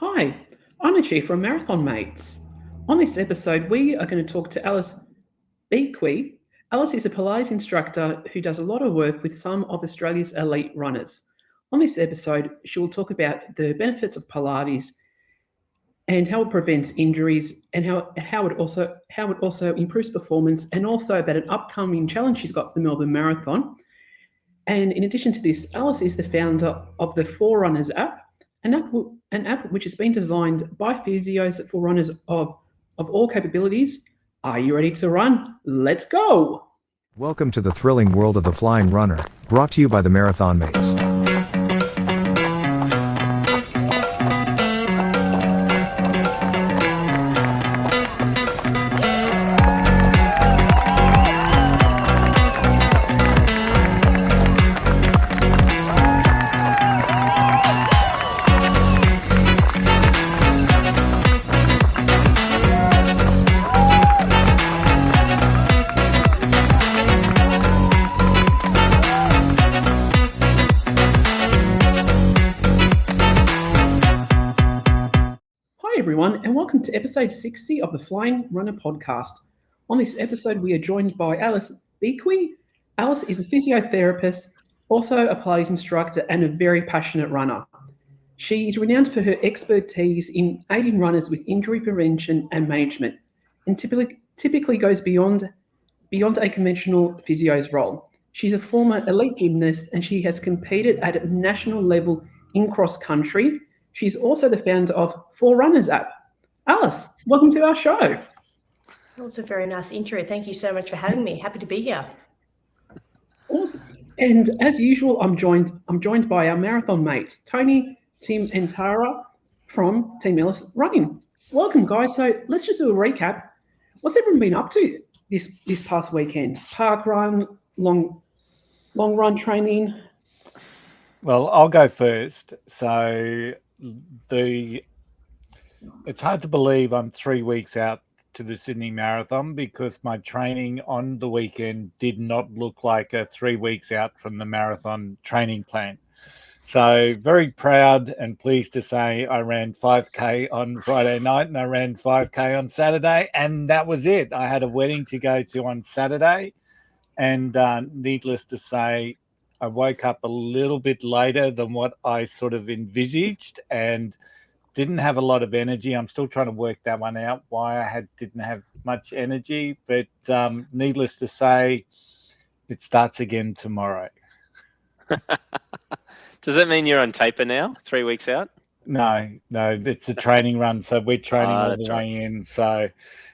Hi, I'm Achie from Marathon Mates. On this episode, we are going to talk to Alice Baquie. Alice is a Pilates instructor who does a lot of work with some of Australia's elite runners. On this episode, she will talk about the benefits of Pilates and how it prevents injuries and how it also improves performance, and also about an upcoming challenge she's got for the Melbourne Marathon. And in addition to this, Alice is the founder of the Forerunners App, an app which has been designed by physios for runners of all capabilities. Are you ready to run? Let's go! Welcome to the thrilling world of the flying runner, brought to you by the Marathon Mates. Hi, everyone, and welcome to episode 60 of the Flying Runner podcast. On this episode, we are joined by Alice Baquie. Alice is a physiotherapist, also a Pilates instructor, and a very passionate runner. She is renowned for her expertise in aiding runners with injury prevention and management, and typically goes beyond a conventional physio's role. She's a former elite gymnast, and she has competed at a national level in cross country. She's also the founder of Forerunners App. Alice, welcome to our show. That's a very nice intro. Thank you so much for having me. Happy to be here. Awesome. And as usual, I'm joined by our marathon mates, Tony, Tim, and Tara from Team Ellis Running. Welcome, guys. So let's just do a recap. What's everyone been up to this past weekend? Park run, long run training. Well, I'll go first. So it's hard to believe I'm 3 weeks out to the Sydney Marathon because my training on the weekend did not look like a 3 weeks out from the marathon training plan. So very proud and pleased to say I ran 5K on Friday night and I ran 5K on Saturday, and that was it. I had a wedding to go to on Saturday, and needless to say, I woke up a little bit later than what I sort of envisaged and didn't have a lot of energy. I'm still trying to work that one out, why I didn't have much energy. But needless to say, it starts again tomorrow. Does that mean you're on taper now, 3 weeks out? No, it's a training run. So we're training all the way in. So,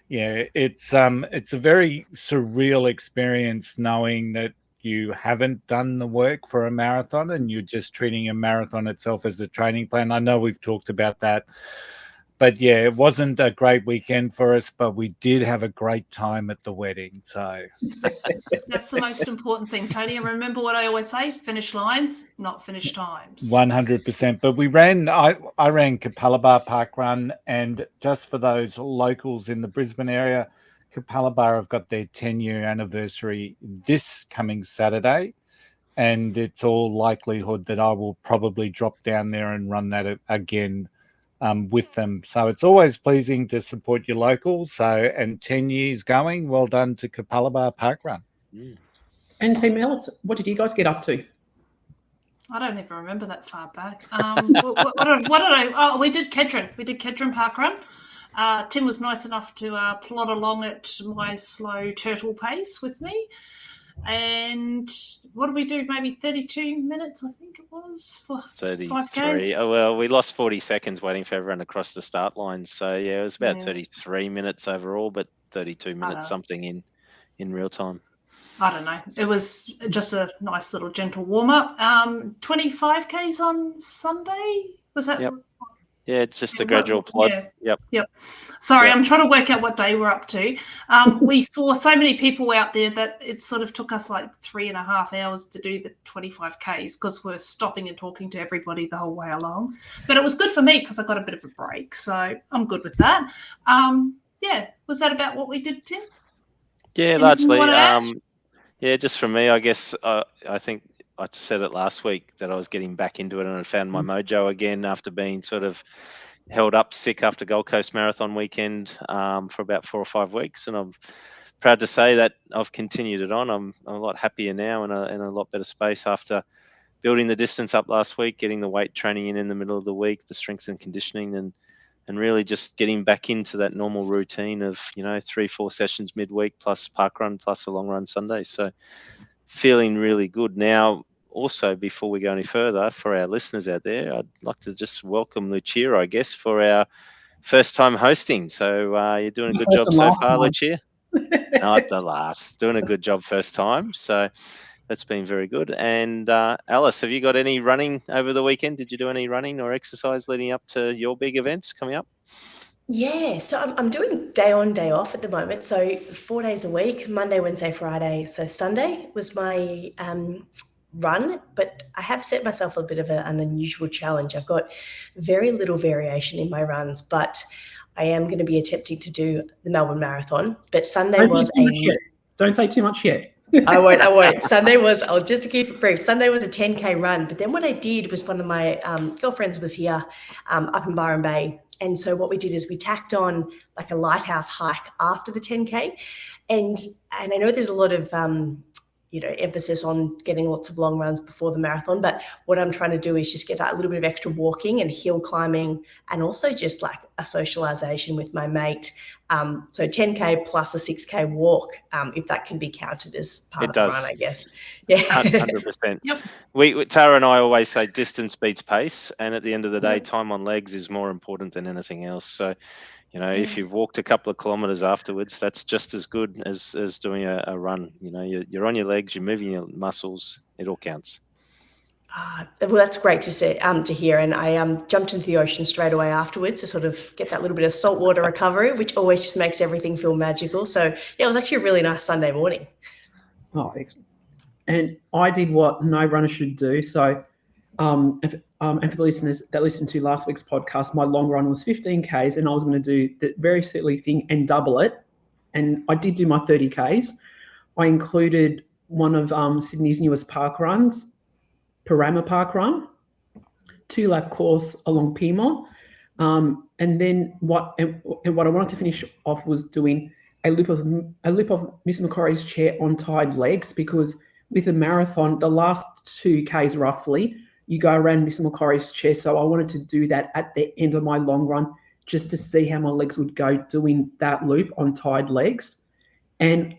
yeah, it's a very surreal experience knowing that you haven't done the work for a marathon and you're just treating a marathon itself as a training plan. I know we've talked about that, but yeah, it wasn't a great weekend for us, but we did have a great time at the wedding. So that's the most important thing, Tony. And remember what I always say, finish lines, not finish times. 100%. But I ran Capalaba Park Run, and just for those locals in the Brisbane area, Capalaba have got their 10-year anniversary this coming Saturday, and it's all likelihood that I will probably drop down there and run that again with them. So it's always pleasing to support your locals. So, and 10 years going, well done to Capalaba Park Run. And Team Ellis, what did you guys get up to? I don't even remember that far back. What did I? Oh, we did Kedron. We did Kedron Park Run. Tim was nice enough to plod along at my slow turtle pace with me. And what did we do? Maybe 32 minutes, I think it was, for 5Ks. Oh, well, we lost 40 seconds waiting for everyone to cross the start line. So, yeah, it was about 33 minutes overall, but 32 minutes something in real time. I don't know. It was just a nice little gentle warm-up. 25Ks on Sunday? Was that? Yep. Yeah, it's just a gradual plod. Yep. Sorry, I'm trying to work out what day we're up to. We saw so many people out there that it sort of took us like 3.5 hours to do the 25Ks because we're stopping and talking to everybody the whole way along. But it was good for me because I got a bit of a break, so I'm good with that. Was that about what we did, Tim? Yeah, largely. Yeah, just for me, I guess I think I said it last week that I was getting back into it and I found my mojo again after being sort of held up sick after Gold Coast Marathon weekend for about 4 or 5 weeks, and I'm proud to say that I've continued it on. I'm a lot happier now and in a lot better space after building the distance up last week, getting the weight training in the middle of the week, the strength and conditioning, and really just getting back into that normal routine of 3-4 sessions midweek plus park run plus a long run Sunday. So feeling really good now. Also, before we go any further, for our listeners out there, I'd like to just welcome Lucia, I guess, for our first time hosting. So you're doing a good job so far, Lucia. Not the last. Doing a good job first time. So that's been very good. And Alice, have you got any running over the weekend? Did you do any running or exercise leading up to your big events coming up? Yeah, so I'm doing day on, day off at the moment. So 4 days a week, Monday, Wednesday, Friday. So Sunday was my run, but I have set myself a bit of an unusual challenge. I've got very little variation in my runs, but I am going to be attempting to do the Melbourne Marathon. But Sunday was Don't say too much yet. I won't. Sunday was, just to keep it brief, Sunday was a 10K run. But then what I did was one of my girlfriends was here up in Byron Bay. And so what we did is we tacked on like a lighthouse hike after the 10K. And I know there's a lot of, emphasis on getting lots of long runs before the marathon. But what I'm trying to do is just get that little bit of extra walking and hill climbing, and also just like a socialization with my mate. So 10K plus a 6K walk, if that can be counted as part of the run, I guess. Yeah, 100%. Yep. Tara and I always say distance beats pace, and at the end of the day, time on legs is more important than anything else. So, if you've walked a couple of kilometers afterwards, that's just as good as doing a run. You're on your legs, you're moving your muscles, it all counts. Well, that's great to hear. And I jumped into the ocean straight away afterwards to sort of get that little bit of saltwater recovery, which always just makes everything feel magical. So yeah, it was actually a really nice Sunday morning. Oh, excellent. And I did what no runner should do. So and for the listeners that listened to last week's podcast, my long run was 15 Ks, and I was going to do the very silly thing and double it. And I did do my 30 Ks. I included one of Sydney's newest park runs, Parama Park Run, 2-lap course along Piedmont. And then what I wanted to finish off was doing a loop of Miss Macquarie's chair on tied legs, because with a marathon, the last 2 Ks roughly, you go around Miss Macquarie's chair. So I wanted to do that at the end of my long run just to see how my legs would go doing that loop on tied legs. And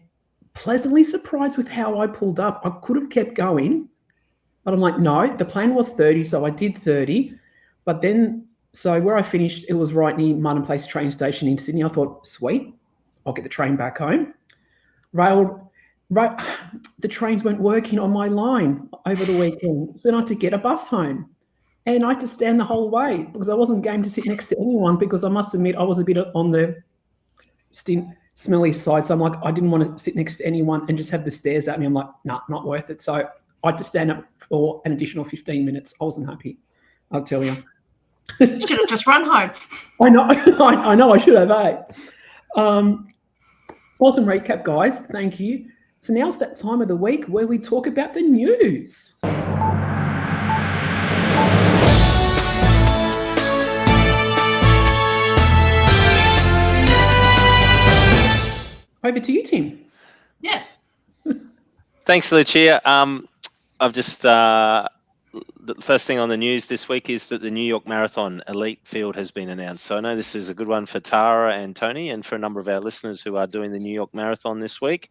pleasantly surprised with how I pulled up. I could have kept going, but I'm like, no, the plan was 30, so I did 30. But then, so where I finished, it was right near Martin Place train station in Sydney. I thought, sweet, I'll get the train back home. The trains weren't working on my line over the weekend, so then I had to get a bus home. And I had to stand the whole way because I wasn't game to sit next to anyone, because I must admit I was a bit on the smelly side. So I'm like, I didn't want to sit next to anyone and just have the stares at me. I'm like, nah, not worth it. So I had to stand up for an additional 15 minutes. I wasn't happy, I'll tell you. You should have just run home. I know, I know I should have, eh? Awesome recap, guys. Thank you. So now's that time of the week where we talk about the news. Over to you, Tim. Yeah. Thanks, Lucia. I've just the first thing on the news this week is that the New York Marathon elite field has been announced. So I know this is a good one for Tara and Tony, and for a number of our listeners who are doing the New York Marathon this week.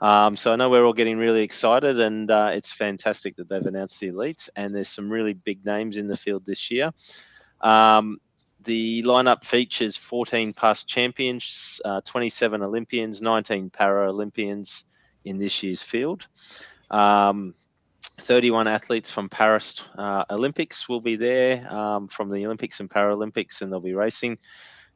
So I know we're all getting really excited, and it's fantastic that they've announced the elites, and there's some really big names in the field this year. The lineup features 14 past champions, 27 Olympians, 19 Paralympians in this year's field. 31 athletes from Paris Olympics will be there, from the Olympics and Paralympics, and they'll be racing.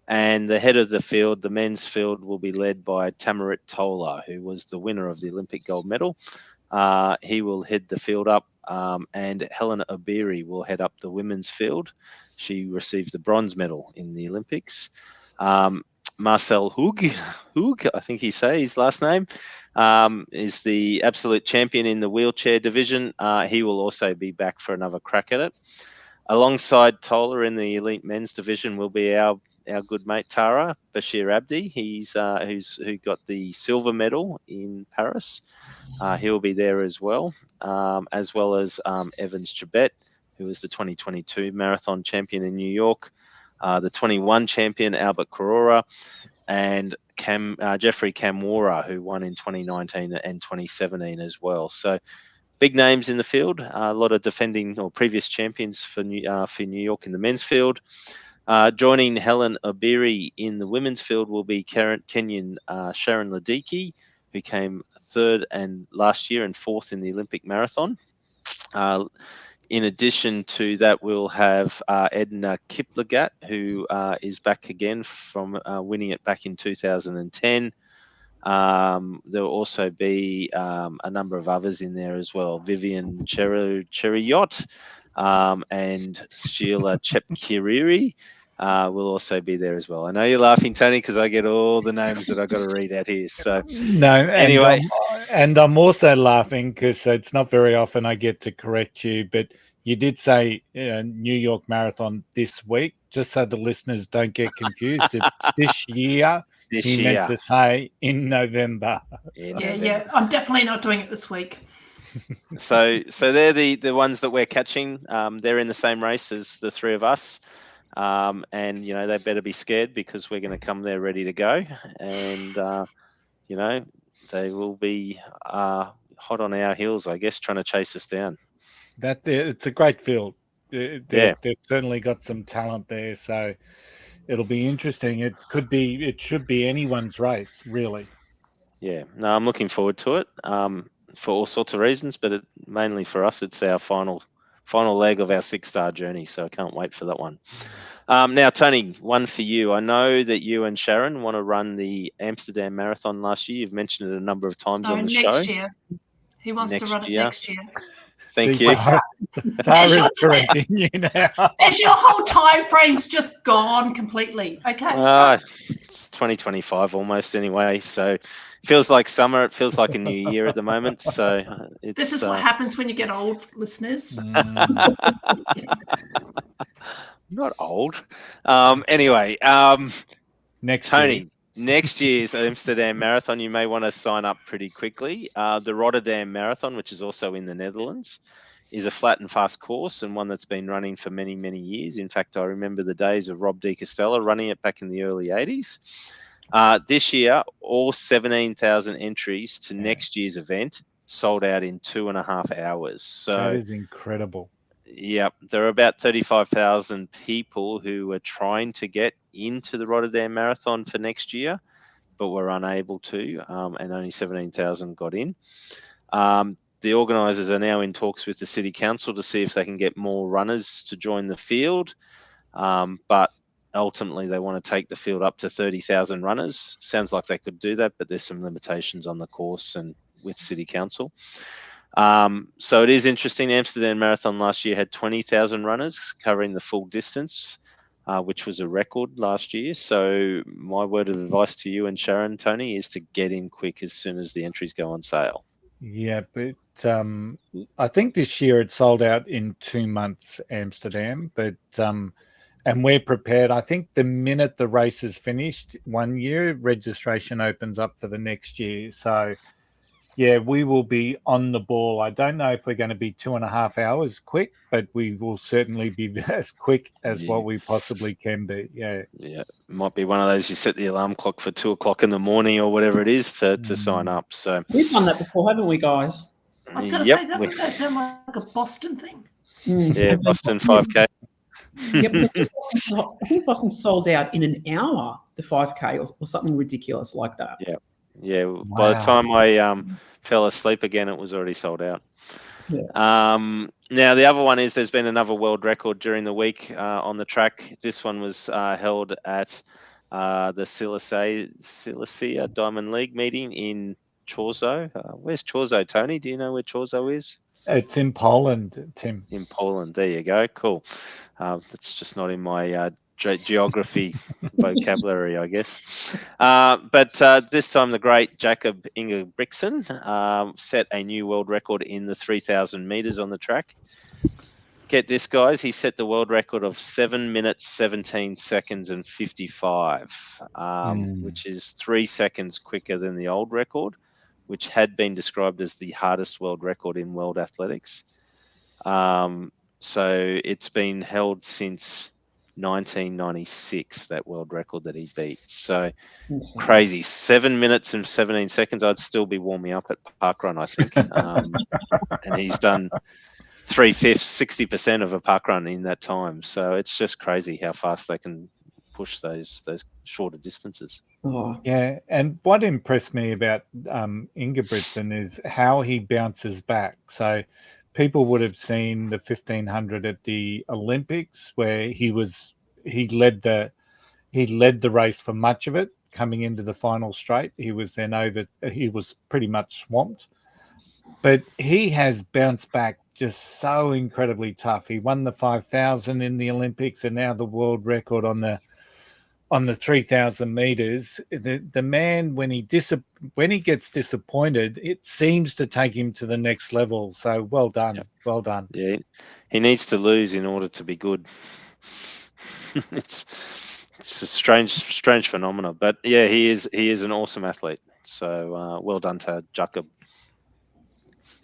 And the head of the field, the men's field, will be led by Tamarit Tola, who was the winner of the Olympic gold medal. He will head the field up, and Helena Obiri will head up the women's field. She received the bronze medal in the Olympics. Marcel Hug, I think he say his last name, is the absolute champion in the wheelchair division. He will also be back for another crack at it. Alongside Tola in the elite men's division will be our good mate Tara Bashir Abdi. He's who got the silver medal in Paris. He'll be there as well as Evans Chebet, who was the 2022 marathon champion in New York, the 21 champion Albert Carrora, and Jeffrey Kamwara, who won in 2019 and 2017 as well. So big names in the field, a lot of defending or previous champions for New York in the men's field. Joining Helen Obiri in the women's field will be Kenyan Sharon Ladiki, who came third and last year and fourth in the Olympic marathon. In addition to that, we'll have Edna Kiplagat, who is back again from winning it back in 2010. There will also be a number of others in there as well. Vivian Cheriyot and Sheila Chepkiriri will also be there as well. I know you're laughing, Tony, because I get all the names that I've got to read out here. So no, anyway. And I'm also laughing because it's not very often I get to correct you, but you did say New York Marathon this week, just so the listeners don't get confused. It's this year. He meant to say in November. Yeah. I'm definitely not doing it this week. So they're the ones that we're catching. They're in the same race as the three of us. And they better be scared because we're going to come there ready to go. And they will be hot on our heels, I guess, trying to chase us down. It's a great field. They've certainly got some talent there. So it'll be interesting. It should be anyone's race, really. Yeah, no, I'm looking forward to it for all sorts of reasons, but mainly for us, it's our final leg of our 6-star journey. So I can't wait for that one. Now, Tony, one for you. I know that you and Sharon want to run the Amsterdam Marathon last year. You've mentioned it a number of times on the show. Next year. He wants to run it next year. Thank you. Tara's correcting you now. As your whole time frame's just gone completely. Okay. It's 2025 almost anyway, so it feels like summer. It feels like a new year at the moment. So this is what happens when you get old, listeners. Not old. Anyway, next year's Amsterdam Marathon, you may want to sign up pretty quickly. The Rotterdam Marathon, which is also in the Netherlands, is a flat and fast course and one that's been running for many, many years. In fact, I remember the days of Rob De Castella running it back in the early 80s. This year, all 17,000 entries to next year's event sold out in 2.5 hours. So that is incredible. Yep, there are about 35,000 people who are trying to get into the Rotterdam Marathon for next year, but were unable to, and only 17,000 got in. The organisers are now in talks with the City Council to see if they can get more runners to join the field, but ultimately they want to take the field up to 30,000 runners. Sounds like they could do that, but there's some limitations on the course and with City Council. So it is interesting. Amsterdam Marathon last year had 20,000 runners covering the full distance, which was a record last year. So my word of advice to you and Sharon, Tony, is to get in quick as soon as the entries go on sale. Yeah, but I think this year it sold out in 2 months, Amsterdam, but and we're prepared. I think the minute the race is finished 1 year, registration opens up for the next year. So yeah, we will be on the ball. I don't know if we're going to be 2.5 hours quick, but we will certainly be as quick as what we possibly can be. Yeah. It might be one of those you set the alarm clock for 2:00 in the morning or whatever it is to sign up. So we've done that before, haven't we, guys? I was going to say, doesn't that sound like a Boston thing? Yeah, Boston 5K. Yep, I think Boston sold out in an hour, the 5K or something ridiculous like that. Yeah. Wow. By the time I fell asleep again, it was already sold out. Yeah. Now, the other one is there's been another world record during the week on the track. This one was held at the Silesia Diamond League meeting in Chorzo. Where's Chorzo, Tony? Do you know where Chorzo is? It's in Poland, Tim. In Poland. There you go. Cool. That's just not in my geography vocabulary, I guess. But this time the great Jacob Ingebrigtsen set a new world record in the 3,000 meters on the track. get this, guys. He set the world record of 7 minutes, 17 seconds and 55, which is 3 seconds quicker than the old record, which had been described as the hardest world record in world athletics. So it's been held since 1996, that world record that he beat. So crazy. 7 minutes and 17 seconds. I'd still be warming up at parkrun, I think. And he's done 3/5, 60% of a parkrun in that time. So it's just crazy how fast they can push those shorter distances. Oh, Yeah, and what impressed me about Ingebrigtsen is how he bounces back. So people would have seen the 1500 at the Olympics where he led the race for much of it. Coming into the final straight, he was pretty much swamped. But he has bounced back just so incredibly tough. He won the 5,000 in the Olympics and now the world record on the 3,000 meters. The man, when he gets disappointed, it seems to take him to the next level. So well done. Yep. Well done. Yeah, he needs to lose in order to be good. It's a strange phenomena, but yeah, he is an awesome athlete. So well done to Jakob.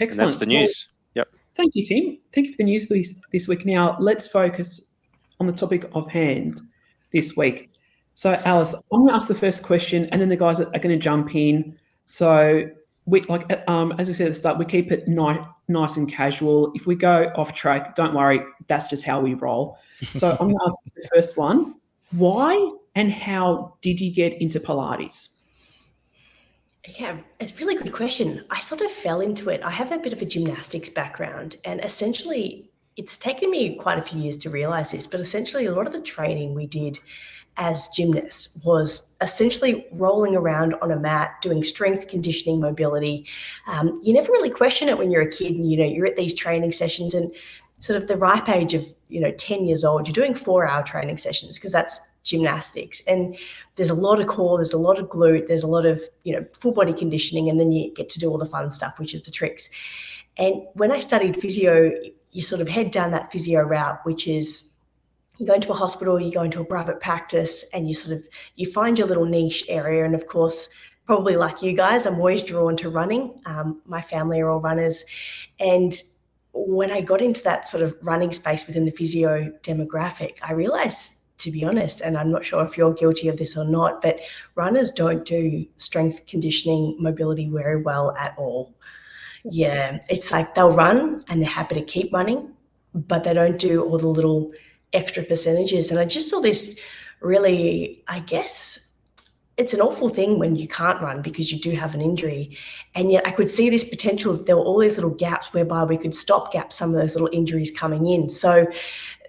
excellent. And that's the news. Yep. Thank you, Tim. Thank you for the news this week. Now, let's focus on the topic of hand this week. So, Alice, I'm going to ask the first question, and then the guys are going to jump in. So, we as we said at the start, we keep it nice and casual. If we go off track, don't worry, that's just how we roll. So, I'm going to ask you the first one. Why and how did you get into Pilates? Yeah, it's a really good question. I sort of fell into it. I have a bit of a gymnastics background, and essentially it's taken me quite a few years to realize this, but essentially a lot of the training we did as gymnasts was essentially rolling around on a mat, doing strength conditioning, mobility. You never really question it when you're a kid and, you're at these training sessions and sort of the ripe age of, 10 years old, you're doing 4-hour training sessions because that's gymnastics. And there's a lot of core, there's a lot of glute, there's a lot of, full body conditioning, and then you get to do all the fun stuff, which is the tricks. And when I studied physio, you sort of head down that physio route, which is you go into a hospital, you go into a private practice, and you find your little niche area. And of course, probably like you guys, I'm always drawn to running. My family are all runners. And when I got into that sort of running space within the physio demographic, I realized, to be honest, and I'm not sure if you're guilty of this or not, but runners don't do strength conditioning, mobility very well at all. Yeah, it's like they'll run and they're happy to keep running, but they don't do all the little extra percentages. And I just saw this really, I guess it's an awful thing when you can't run because you do have an injury. And yet I could see this potential. There were all these little gaps whereby we could stopgap some of those little injuries coming in. So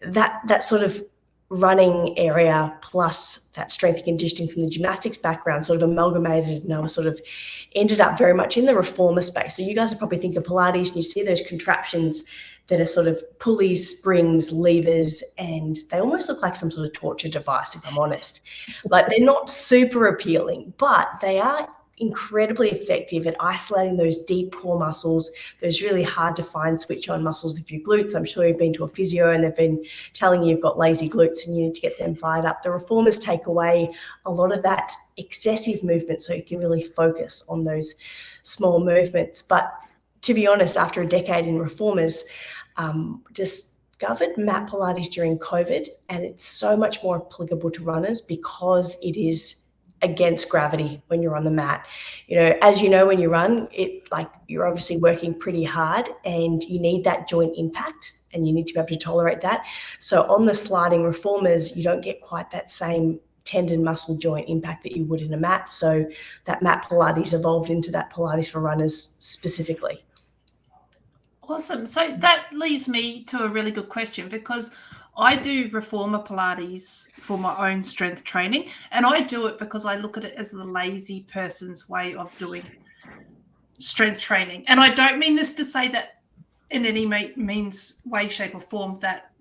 that sort of running area plus that strength and conditioning from the gymnastics background sort of amalgamated, and I was sort of ended up very much in the reformer space. So you guys will probably think of Pilates and you see those contraptions that are sort of pulleys, springs, levers, and they almost look like some sort of torture device, if I'm honest. Like, they're not super appealing, but they are incredibly effective at isolating those deep core muscles, those really hard to find switch on muscles of your glutes. I'm sure you've been to a physio and they've been telling you you've got lazy glutes and you need to get them fired up. The reformers take away a lot of that excessive movement so you can really focus on those small movements. But to be honest, after a decade in reformers, discovered mat Pilates during COVID, and it's so much more applicable to runners because it is against gravity when you're on the mat. As you know, when you run, you're obviously working pretty hard and you need that joint impact and you need to be able to tolerate that. So on the sliding reformers, you don't get quite that same tendon muscle joint impact that you would in a mat. So that mat Pilates evolved into that Pilates for runners specifically. Awesome. So that leads me to a really good question, because I do reformer Pilates for my own strength training, and I do it because I look at it as the lazy person's way of doing strength training. And I don't mean this to say that in any means, way, shape or form that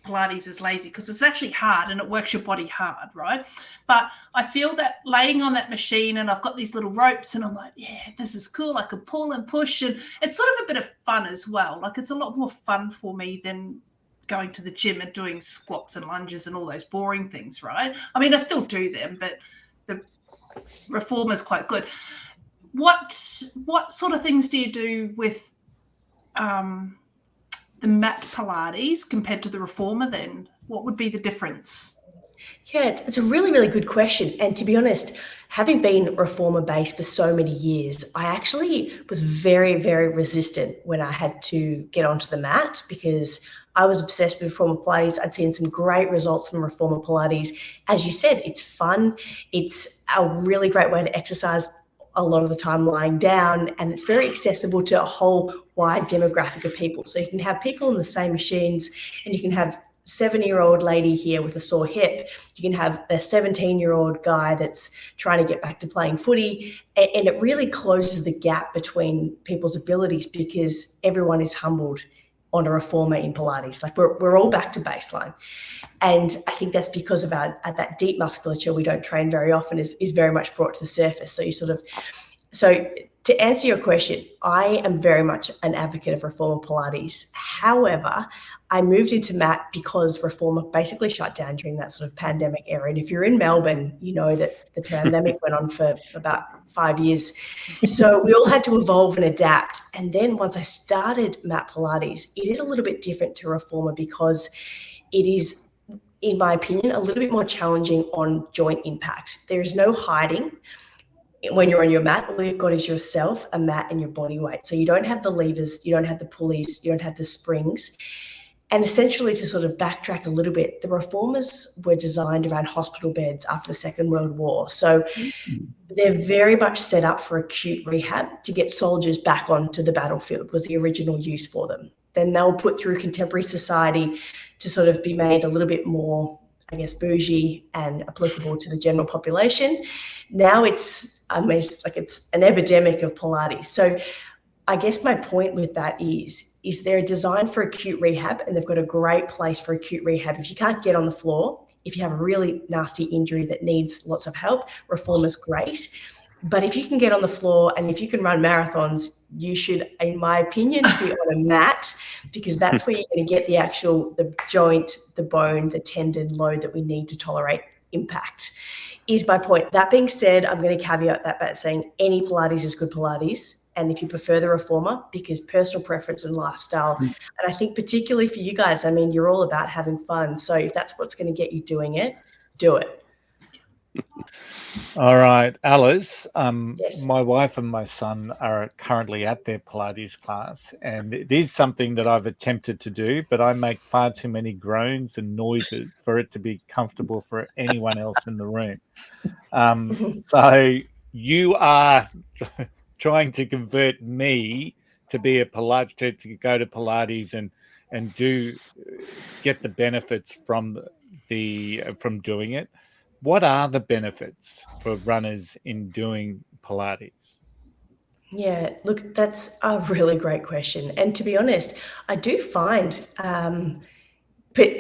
Pilates is lazy, because it's actually hard and it works your body hard, right? But I feel that laying on that machine, and I've got these little ropes and I'm like, yeah, this is cool. I can pull and push, and it's sort of a bit of fun as well. Like, it's a lot more fun for me than going to the gym and doing squats and lunges and all those boring things, right? I mean, I still do them, but the reformer is quite good. What sort of things do you do with the mat Pilates compared to the reformer then? What would be the difference? Yeah, it's a really, really good question. And to be honest, having been reformer-based for so many years, I actually was very, very resistant when I had to get onto the mat because I was obsessed with reformer Pilates. I'd seen some great results from reformer Pilates. As you said, it's fun. It's a really great way to exercise a lot of the time lying down, and it's very accessible to a whole wide demographic of people. So you can have people in the same machines, and you can have 70-year-old lady here with a sore hip. You can have a 17-year-old guy that's trying to get back to playing footy. And it really closes the gap between people's abilities because everyone is humbled on a reformer in Pilates. Like we're all back to baseline. And I think that's because of that deep musculature we don't train very often is very much brought to the surface. So to answer your question, I am very much an advocate of reformer Pilates. However, I moved into mat because reformer basically shut down during that sort of pandemic era. And if you're in Melbourne, you know that the pandemic went on for about 5 years. So we all had to evolve and adapt. And then once I started mat Pilates, it is a little bit different to reformer because it is, in my opinion, a little bit more challenging on joint impact. There's no hiding. When you're on your mat, all you've got is yourself, a mat, and your body weight. So you don't have the levers, you don't have the pulleys, you don't have the springs. And essentially, to sort of backtrack a little bit, the reformers were designed around hospital beds after the Second World War. So they're very much set up for acute rehab to get soldiers back onto the battlefield was the original use for them. Then they were put through contemporary society to sort of be made a little bit more, I guess, bougie and applicable to the general population. Now it's an epidemic of Pilates. So I guess my point with that is they're designed for acute rehab, and they've got a great place for acute rehab. If you can't get on the floor, if you have a really nasty injury that needs lots of help, reformer's great. But if you can get on the floor and if you can run marathons, you should, in my opinion, be on a mat because that's where you're going to get the joint, the bone, the tendon load that we need to tolerate impact, is my point. That being said, I'm going to caveat that by saying any Pilates is good Pilates. And if you prefer the reformer, because personal preference and lifestyle, and I think particularly for you guys, I mean, you're all about having fun. So if that's what's going to get you doing it, do it. All right, Alice, Yes. my wife and my son are currently at their Pilates class, and it is something that I've attempted to do, but I make far too many groans and noises for it to be comfortable for anyone else in the room. So you are trying to convert me to be a Pilates, to go to Pilates and do get the benefits from doing it. What are the benefits for runners in doing Pilates? Yeah, look, that's a really great question. And to be honest, I do find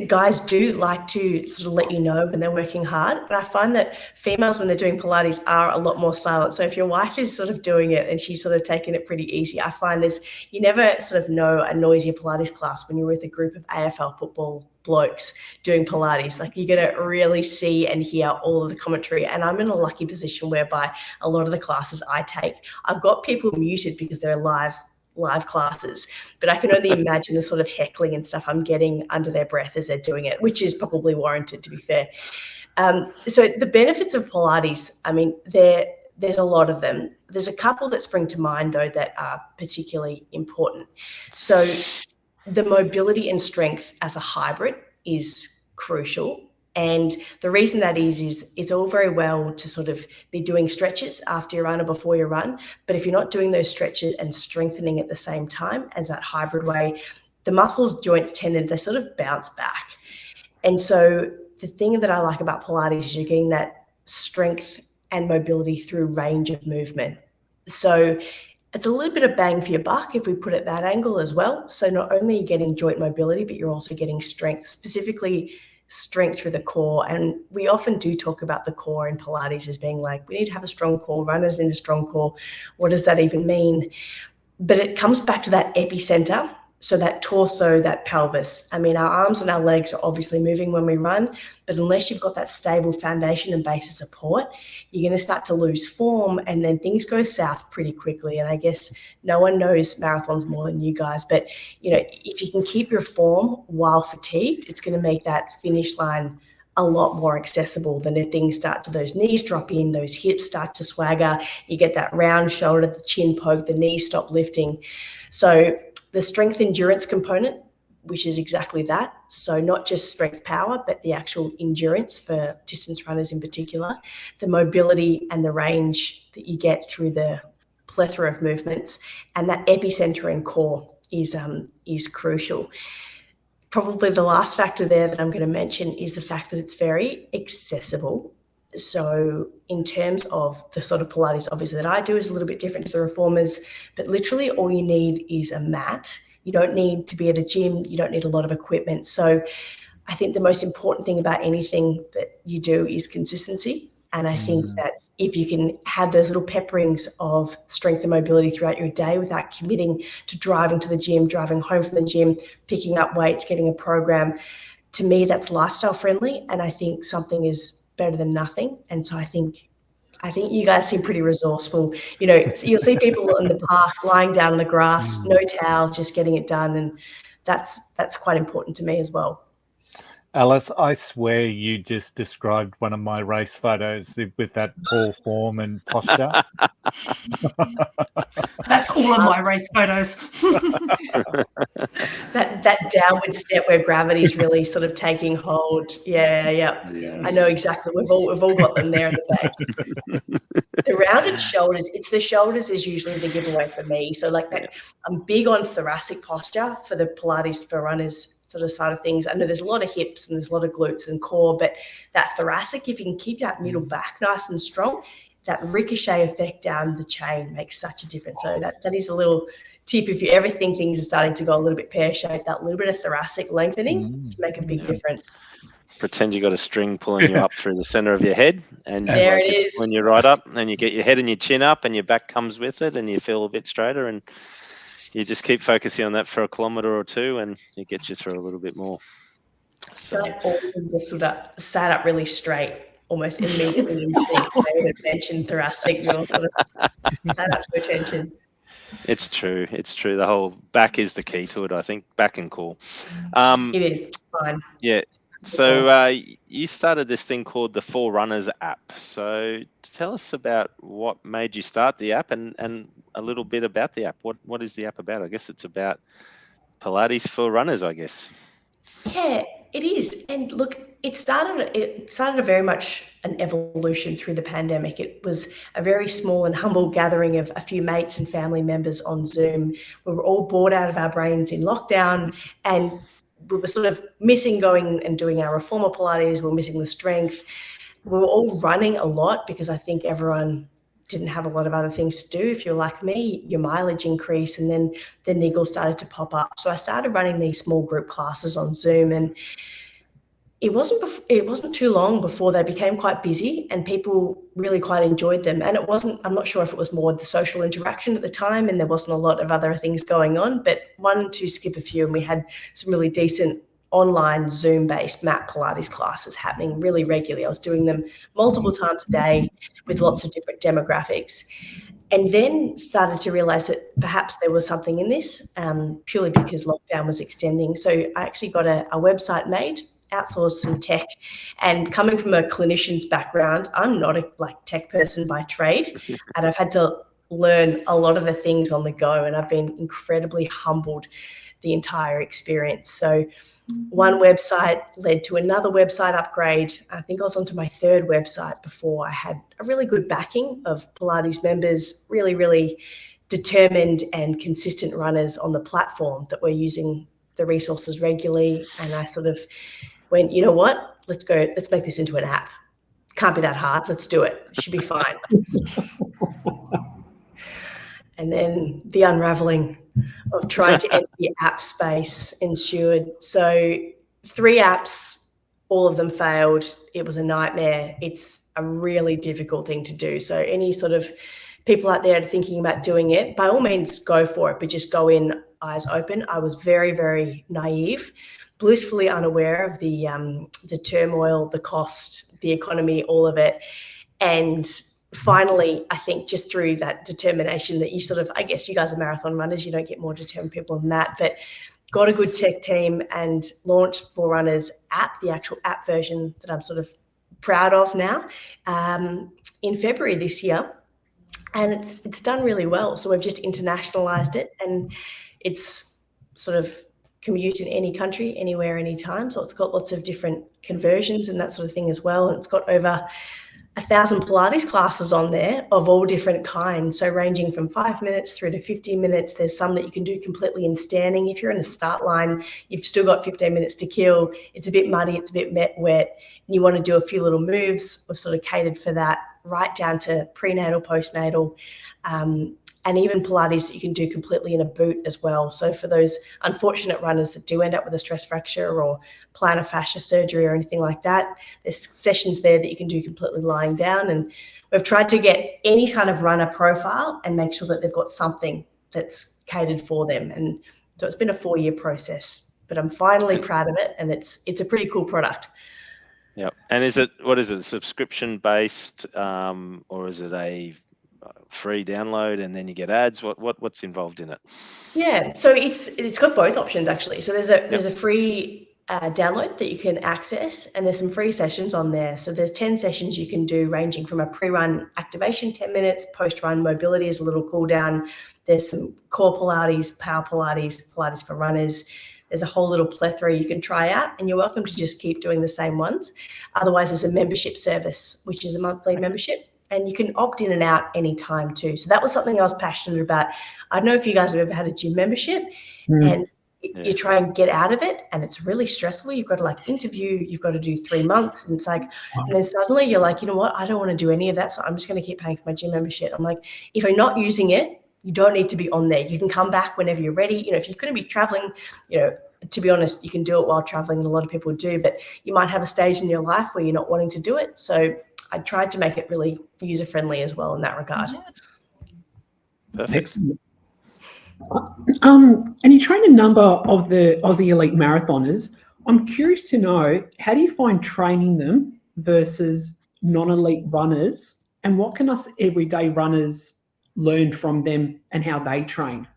guys do like to sort of let you know when they're working hard. But I find that females, when they're doing Pilates, are a lot more silent. So if your wife is sort of doing it and she's sort of taking it pretty easy, I find you never sort of know a noisier Pilates class when you're with a group of AFL football blokes doing Pilates. Like you're going to really see and hear all of the commentary. And I'm in a lucky position whereby a lot of the classes I take, I've got people muted because they're live classes, but I can only imagine the sort of heckling and stuff I'm getting under their breath as they're doing it, which is probably warranted, to be fair. So the benefits of Pilates, I mean, there's a lot of them. There's a couple that spring to mind, though, that are particularly important. So the mobility and strength as a hybrid is crucial. And the reason that is it's all very well to sort of be doing stretches after your run or before your run. But if you're not doing those stretches and strengthening at the same time as that hybrid way, the muscles, joints, tendons, they sort of bounce back. And so the thing that I like about Pilates is you're getting that strength and mobility through range of movement. So it's a little bit of bang for your buck if we put it that angle as well. So not only are you getting joint mobility, but you're also getting strength, specifically strength through the core. And we often do talk about the core in Pilates as being like, we need to have a strong core, runners need a strong core. What does that even mean? But it comes back to that epicenter. So that torso, that pelvis, I mean, our arms and our legs are obviously moving when we run, but unless you've got that stable foundation and base of support, you're going to start to lose form, and then things go south pretty quickly. And I guess no one knows marathons more than you guys, but if you can keep your form while fatigued, it's going to make that finish line a lot more accessible than if things start to, those knees drop in, those hips start to swagger, you get that round shoulder, the chin poke, the knees stop lifting. So the strength endurance component, which is exactly that. So not just strength power, but the actual endurance for distance runners in particular, the mobility and the range that you get through the plethora of movements, and that epicenter and core is crucial. Probably the last factor there that I'm going to mention is the fact that it's very accessible. So in terms of the sort of Pilates, obviously, that I do is a little bit different to the reformers, but literally all you need is a mat. You don't need to be at a gym. You don't need a lot of equipment. So I think the most important thing about anything that you do is consistency. And I think that if you can have those little pepperings of strength and mobility throughout your day without committing to driving to the gym, driving home from the gym, picking up weights, getting a program, to me, that's lifestyle friendly. And I think something is better than nothing. And so I think you guys seem pretty resourceful. You'll see people in the park lying down on the grass, no towel, just getting it done. And that's quite important to me as well. Alice, I swear you just described one of my race photos with that tall form and posture. That's all of my race photos. that downward step where gravity's really sort of taking hold. Yeah. I know exactly. We've all got them there in the back. The rounded shoulders, it's the shoulders is usually the giveaway for me. So like that, I'm big on thoracic posture for the Pilates for runners sort of side of things. I know there's a lot of hips and there's a lot of glutes and core, but that thoracic, if you can keep that middle back nice and strong, that ricochet effect down the chain makes such a difference. So that is a little tip. If you ever think things are starting to go a little bit pear-shaped, that little bit of thoracic lengthening can make a big difference. Pretend you got a string pulling you up through the center of your head, and there it is. When you're right up, and you get your head and your chin up, and your back comes with it, and you feel a bit straighter, and you just keep focusing on that for a kilometre or two, and it gets you through a little bit more. So like all of them just sort of sat up really straight, almost immediately in sync. They would have mentioned thoracic, you all sort of sat up to attention. It's true. The whole back is the key to it, I think. Back and core. It is fine. Yeah. So you started this thing called the Forerunners App. So tell us about what made you start the app and a little bit about the app. What is the app about? I guess it's about Pilates for runners, I guess. Yeah, it is. And look, it started a very much an evolution through the pandemic. It was a very small and humble gathering of a few mates and family members on Zoom. We were all bored out of our brains in lockdown, and we were sort of missing going and doing our reformer Pilates. We were missing the strength. We were all running a lot because I think everyone didn't have a lot of other things to do. If you're like me, your mileage increased, and then the niggles started to pop up. So I started running these small group classes on Zoom, and it wasn't too long before they became quite busy and people really quite enjoyed them. And I'm not sure if it was more the social interaction at the time and there wasn't a lot of other things going on, but one to skip a few, and we had some really decent online Zoom-based mat Pilates classes happening really regularly. I was doing them multiple times a day with lots of different demographics. And then started to realize that perhaps there was something in this, purely because lockdown was extending. So I actually got a website made, outsourced some tech, and coming from a clinician's background, I'm not a tech person by trade, and I've had to learn a lot of the things on the go, and I've been incredibly humbled the entire experience. So one website led to another website upgrade. I think I was onto my third website before I had a really good backing of Pilates members, really, really determined and consistent runners on the platform that were using the resources regularly. And I sort of went, you know what, let's make this into an app. Can't be that hard. Let's do it. It should be fine. And then the unraveling of trying to enter the app space ensued. So 3 apps, all of them failed. It was a nightmare. It's a really difficult thing to do. So any sort of people out there thinking about doing it, by all means, go for it, but just go in eyes open. I was very, very naive, blissfully unaware of the turmoil, the cost, the economy, all of it. And finally, I think just through that determination that you sort of, I guess you guys are marathon runners, you don't get more determined people than that, but got a good tech team and launched Forerunners App, the actual app version that I'm sort of proud of now, in February this year. And it's done really well. So we've just internationalized it, and it's sort of commute in any country, anywhere, anytime. So it's got lots of different conversions and that sort of thing as well. And it's got over 1,000 Pilates classes on there of all different kinds. So ranging from 5 minutes through to 15 minutes. There's some that you can do completely in standing. If you're in the start line, you've still got 15 minutes to kill. It's a bit muddy, it's a bit wet, and you want to do a few little moves. We've sort of catered for that, right down to prenatal, postnatal, and even Pilates that you can do completely in a boot as well. So for those unfortunate runners that do end up with a stress fracture or plantar fascia surgery or anything like that, there's sessions there that you can do completely lying down. And we've tried to get any kind of runner profile and make sure that they've got something that's catered for them. And so it's been a 4-year process, but I'm finally proud of it, and it's a pretty cool product. Yeah. And what is it, subscription based, or is it a free download and then you get ads? What's involved in it? Yeah, so it's got both options actually. So there's a free download that you can access, and there's some free sessions on there. So there's 10 sessions you can do, ranging from a pre-run activation, 10 minutes, post-run mobility is a little cool down. There's some core Pilates, power Pilates, Pilates for runners. There's a whole little plethora you can try out, and you're welcome to just keep doing the same ones. Otherwise, there's a membership service, which is a monthly membership, and you can opt in and out anytime too. So that was something I was passionate about. I don't know if you guys have ever had a gym membership, and you try and get out of it, and it's really stressful. You've got to like interview, you've got to do 3 months, and it's like, and then suddenly you're like, you know what, I don't want to do any of that, so I'm just going to keep paying for my gym membership. I'm like, if you're not using it, you don't need to be on there. You can come back whenever you're ready. You know, if you're going to be traveling, you know, to be honest, you can do it while traveling, and a lot of people do, but you might have a stage in your life where you're not wanting to do it. So I tried to make it really user-friendly as well in that regard. Perfect. Excellent. And you train a number of the Aussie elite marathoners. I'm curious to know, how do you find training them versus non-elite runners, and what can us everyday runners learn from them and how they train?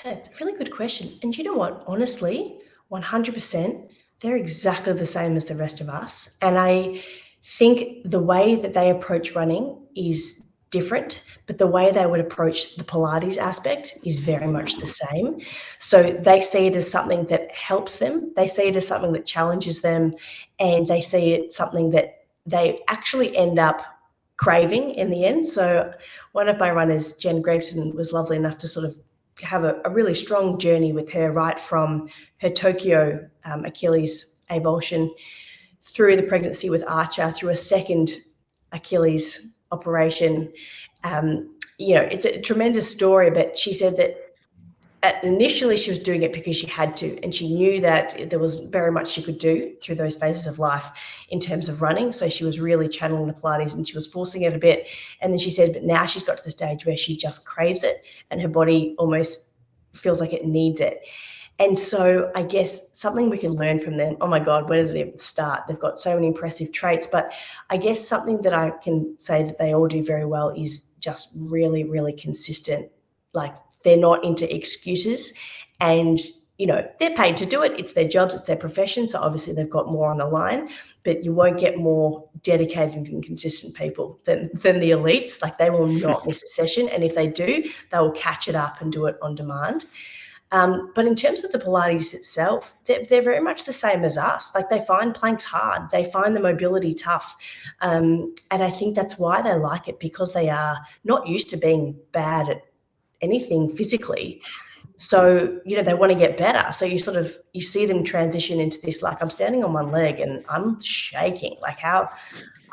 Yeah, it's a really good question. And you know what? Honestly, 100%, they're exactly the same as the rest of us. And I think the way that they approach running is different, but the way they would approach the Pilates aspect is very much the same. So they see it as something that helps them. They see it as something that challenges them, and they see it something that they actually end up craving in the end. So one of my runners, Jen Gregson, was lovely enough to sort of have a really strong journey with her, right from her Tokyo Achilles avulsion through the pregnancy with Archer, through a second Achilles operation. You know, it's a tremendous story, but she said that initially she was doing it because she had to, and she knew that there was very much she could do through those phases of life in terms of running. So she was really channeling the Pilates, and she was forcing it a bit. And then she said, but now she's got to the stage where she just craves it, and her body almost feels like it needs it. And so I guess something we can learn from them, oh my God, where does it even start? They've got so many impressive traits, but I guess something that I can say that they all do very well is just really, really consistent. Like, they're not into excuses, and, you know, they're paid to do it. It's their jobs, it's their profession. So obviously they've got more on the line, but you won't get more dedicated and consistent people than the elites. Like, they will not miss a session. And if they do, they will catch it up and do it on demand. But in terms of the Pilates itself, they're very much the same as us. Like, they find planks hard. They find the mobility tough. And I think that's why they like it, because they are not used to being bad at anything physically. So, you know, they want to get better. So you see them transition into this, like, I'm standing on one leg and I'm shaking. Like, how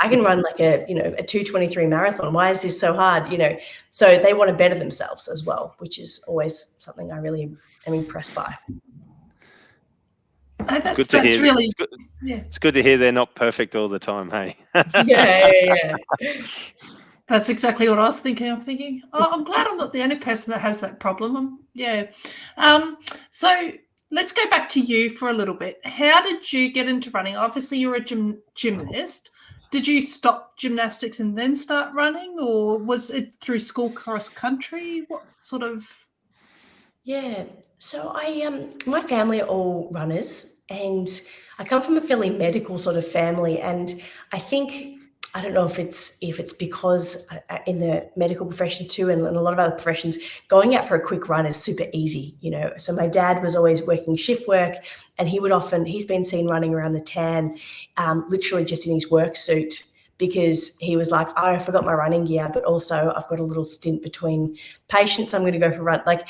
I can run like a 2:23 marathon. Why is this so hard? You know, so they want to better themselves as well, which is always something I really am impressed by. It's good to hear. Really, it's good to hear they're not perfect all the time. Hey. Yeah. That's exactly what I was thinking. I'm thinking, oh, I'm glad I'm not the only person that has that problem. So let's go back to you for a little bit. How did you get into running? Obviously, you're a gymnast. Did you stop gymnastics and then start running, or was it through school cross country? What sort of? Yeah, so my family are all runners, and I come from a fairly medical sort of family, and I think I don't know if it's because in the medical profession too, and a lot of other professions, going out for a quick run is super easy, So my dad was always working shift work, and he's been seen running around the tan, literally just in his work suit, because he was like, I forgot my running gear, but also I've got a little stint between patients. I'm going to go for a run. Like,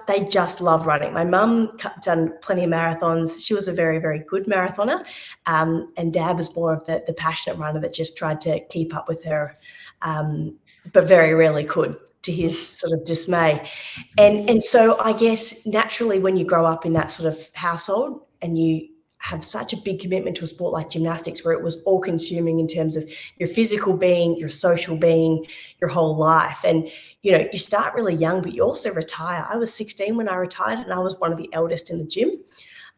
they just love running. My mum done plenty of marathons. She was a very, very good marathoner. And Dad was more of the passionate runner that just tried to keep up with her, but very rarely could, to his sort of dismay. And so I guess naturally when you grow up in that sort of household and you have such a big commitment to a sport like gymnastics, where it was all consuming in terms of your physical being, your social being, your whole life. And, you start really young, but you also retire. I was 16 when I retired, and I was one of the eldest in the gym.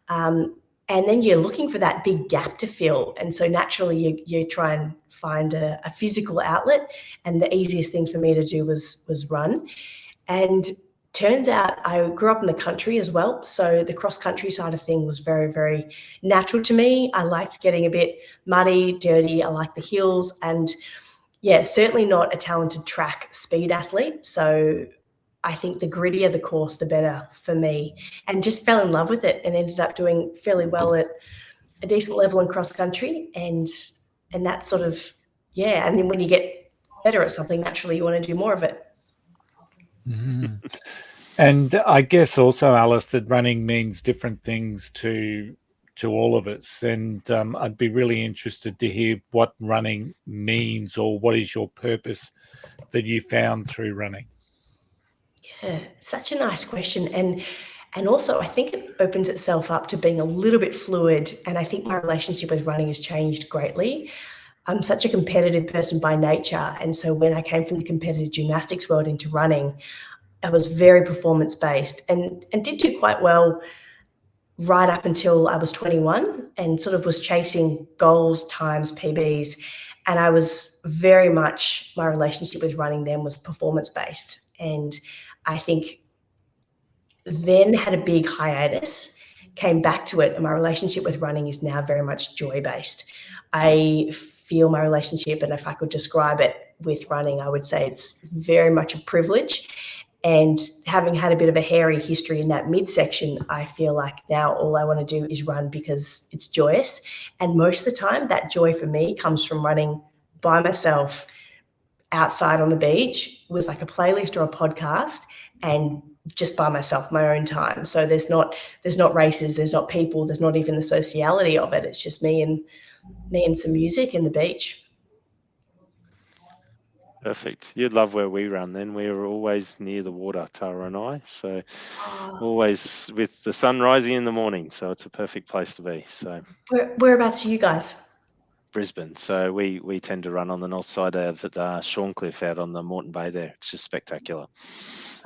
And then you're looking for that big gap to fill. And so naturally you try and find a physical outlet. And the easiest thing for me to do was run. And turns out I grew up in the country as well. So the cross-country side of thing was very, very natural to me. I liked getting a bit muddy, dirty. I liked the hills. And yeah, certainly not a talented track speed athlete. So I think the grittier the course, the better for me. And just fell in love with it and ended up doing fairly well at a decent level in cross-country. And that sort of, yeah. And then when you get better at something, naturally you want to do more of it. Mm. And I guess also, Alice, that running means different things to all of us. And I'd be really interested to hear what running means, or what is your purpose that you found through running? Yeah, such a nice question. And also I think it opens itself up to being a little bit fluid. And I think my relationship with running has changed greatly. I'm such a competitive person by nature. And so when I came from the competitive gymnastics world into running, I was very performance-based and did do quite well right up until I was 21, and sort of was chasing goals, times, PBs. And I was very much, my relationship with running then was performance-based. And I think then had a big hiatus, came back to it, and my relationship with running is now very much joy-based. I feel my relationship, and if I could describe it with running, I would say it's very much a privilege. And having had a bit of a hairy history in that midsection, I feel like now all I want to do is run because it's joyous. And most of the time, that joy for me comes from running by myself outside on the beach with like a playlist or a podcast, and just by myself, my own time. So there's not races, there's not people, there's not even the sociality of it. It's just me and some music and the beach. Perfect. You'd love where we run then. We are always near the water, Tara and I. So always with the sun rising in the morning. So it's a perfect place to be. So whereabouts are you guys? Brisbane. So we tend to run on the north side of Shorncliffe out on the Moreton Bay there. It's just spectacular.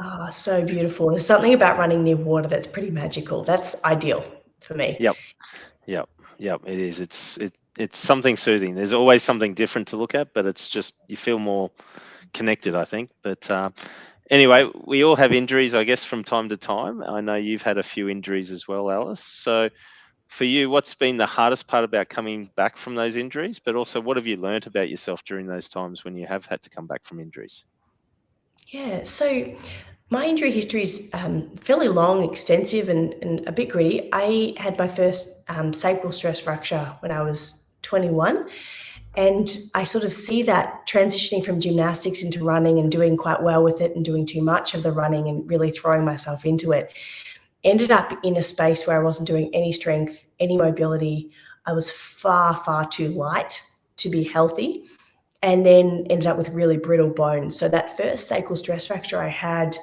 Oh, so beautiful. There's something about running near water that's pretty magical. That's ideal for me. Yep. It is. It's something soothing. There's always something different to look at, but it's just, you feel more connected, I think. But anyway, we all have injuries, I guess, from time to time. I know you've had a few injuries as well, Alice. So for you, what's been the hardest part about coming back from those injuries? But also, what have you learned about yourself during those times when you have had to come back from injuries? Yeah, so my injury history is fairly long, extensive, and a bit gritty. I had my first sacral stress fracture when I was 21. And I sort of see that transitioning from gymnastics into running and doing quite well with it and doing too much of the running and really throwing myself into it. Ended up in a space where I wasn't doing any strength, any mobility. I was far, far too light to be healthy, and then ended up with really brittle bones. So that first sacral stress fracture I had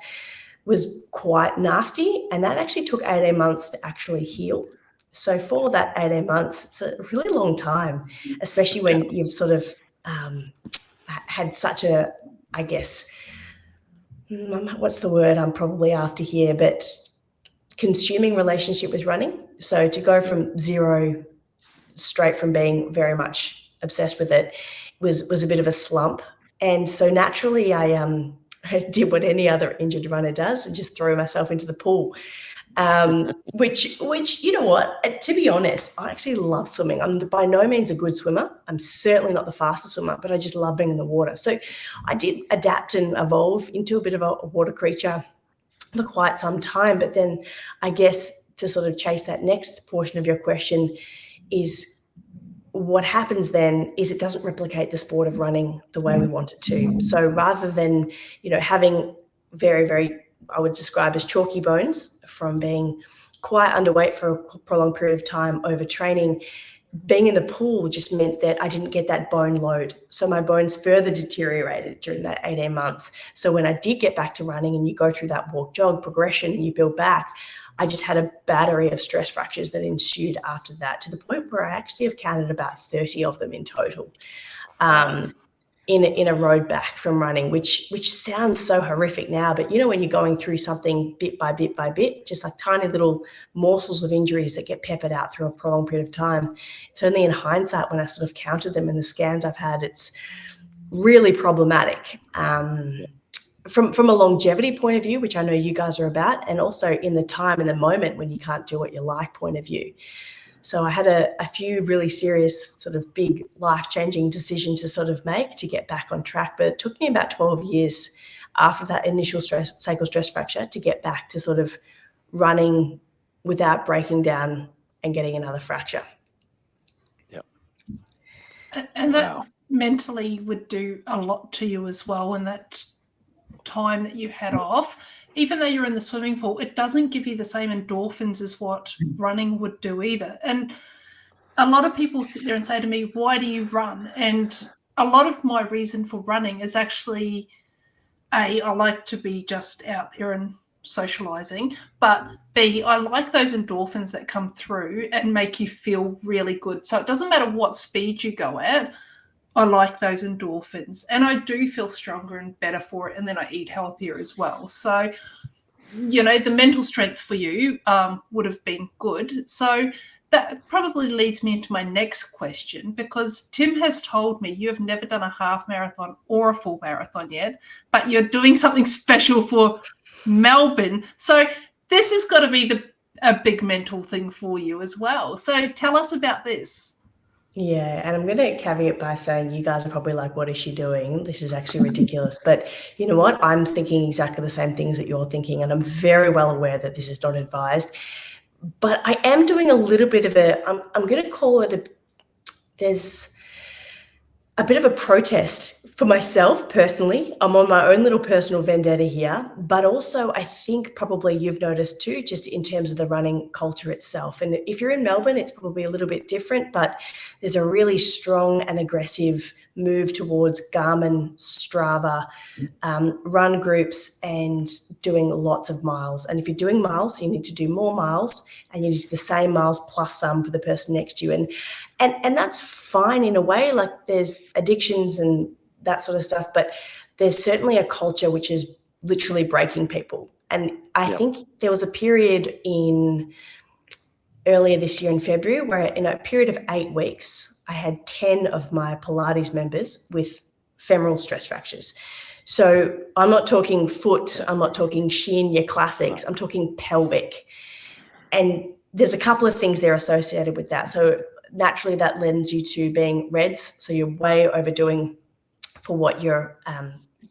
was quite nasty, and that actually took 18 months to actually heal. So for that 18 months, it's a really long time, especially when you've sort of had such a, I guess, what's the word I'm probably after here, but consuming relationship with running. So to go from zero, straight from being very much obsessed with it, was a bit of a slump. And so naturally I did what any other injured runner does and just throw myself into the pool. Which, you know what, to be honest, I actually love swimming. I'm by no means a good swimmer. I'm certainly not the fastest swimmer, but I just love being in the water. So I did adapt and evolve into a bit of a water creature for quite some time. But then I guess to sort of chase that next portion of your question is, what happens then is it doesn't replicate the sport of running the way we want it to. So rather than, having very, very, I would describe as chalky bones from being quite underweight for a prolonged period of time, overtraining, being in the pool just meant that I didn't get that bone load. So my bones further deteriorated during that 18 months. So when I did get back to running, and you go through that walk jog progression and you build back, I just had a battery of stress fractures that ensued after that, to the point where I actually have counted about 30 of them in total. In a road back from running, which sounds so horrific now, but when you're going through something bit by bit by bit, just like tiny little morsels of injuries that get peppered out through a prolonged period of time, it's only in hindsight, when I sort of counted them in the scans I've had, it's really problematic. From a longevity point of view, which I know you guys are about, and also in the time and the moment when you can't do what you like point of view. So I had a few really serious sort of big life-changing decisions to sort of make to get back on track. But it took me about 12 years after that initial sacral stress fracture to get back to sort of running without breaking down and getting another fracture. Yep. And that mentally would do a lot to you as well. And that time that you had off, even though you're in the swimming pool, it doesn't give you the same endorphins as what running would do either. And a lot of people sit there and say to me, why do you run? And a lot of my reason for running is actually, A, I like to be just out there and socializing, but B, I like those endorphins that come through and make you feel really good. So it doesn't matter what speed you go at, I like those endorphins, and I do feel stronger and better for it, and then I eat healthier as well. So, the mental strength for you would have been good. So that probably leads me into my next question, because Tim has told me you have never done a half marathon or a full marathon yet, but you're doing something special for Melbourne. So this has got to be a big mental thing for you as well. So tell us about this. Yeah, and I'm going to caveat by saying you guys are probably like, what is she doing? This is actually ridiculous. But you know what? I'm thinking exactly the same things that you're thinking, and I'm very well aware that this is not advised. But I am doing a little bit of I'm going to call it there's a bit of a protest for myself personally. I'm on my own little personal vendetta here, but also I think probably you've noticed too, just in terms of the running culture itself. And if you're in Melbourne, it's probably a little bit different, but there's a really strong and aggressive move towards Garmin, Strava, run groups, and doing lots of miles. And if you're doing miles, you need to do more miles, and you need to do the same miles plus some for the person next to you. And that's fine in a way. Like, there's addictions and that sort of stuff, but there's certainly a culture which is literally breaking people. And I think there was a period earlier this year in February where in a period of 8 weeks, I had 10 of my Pilates members with femoral stress fractures. So I'm not talking foot, I'm not talking shin, your classics, I'm talking pelvic. And there's a couple of things there associated with that. So naturally that lends you to being reds. So you're way overdoing for what you're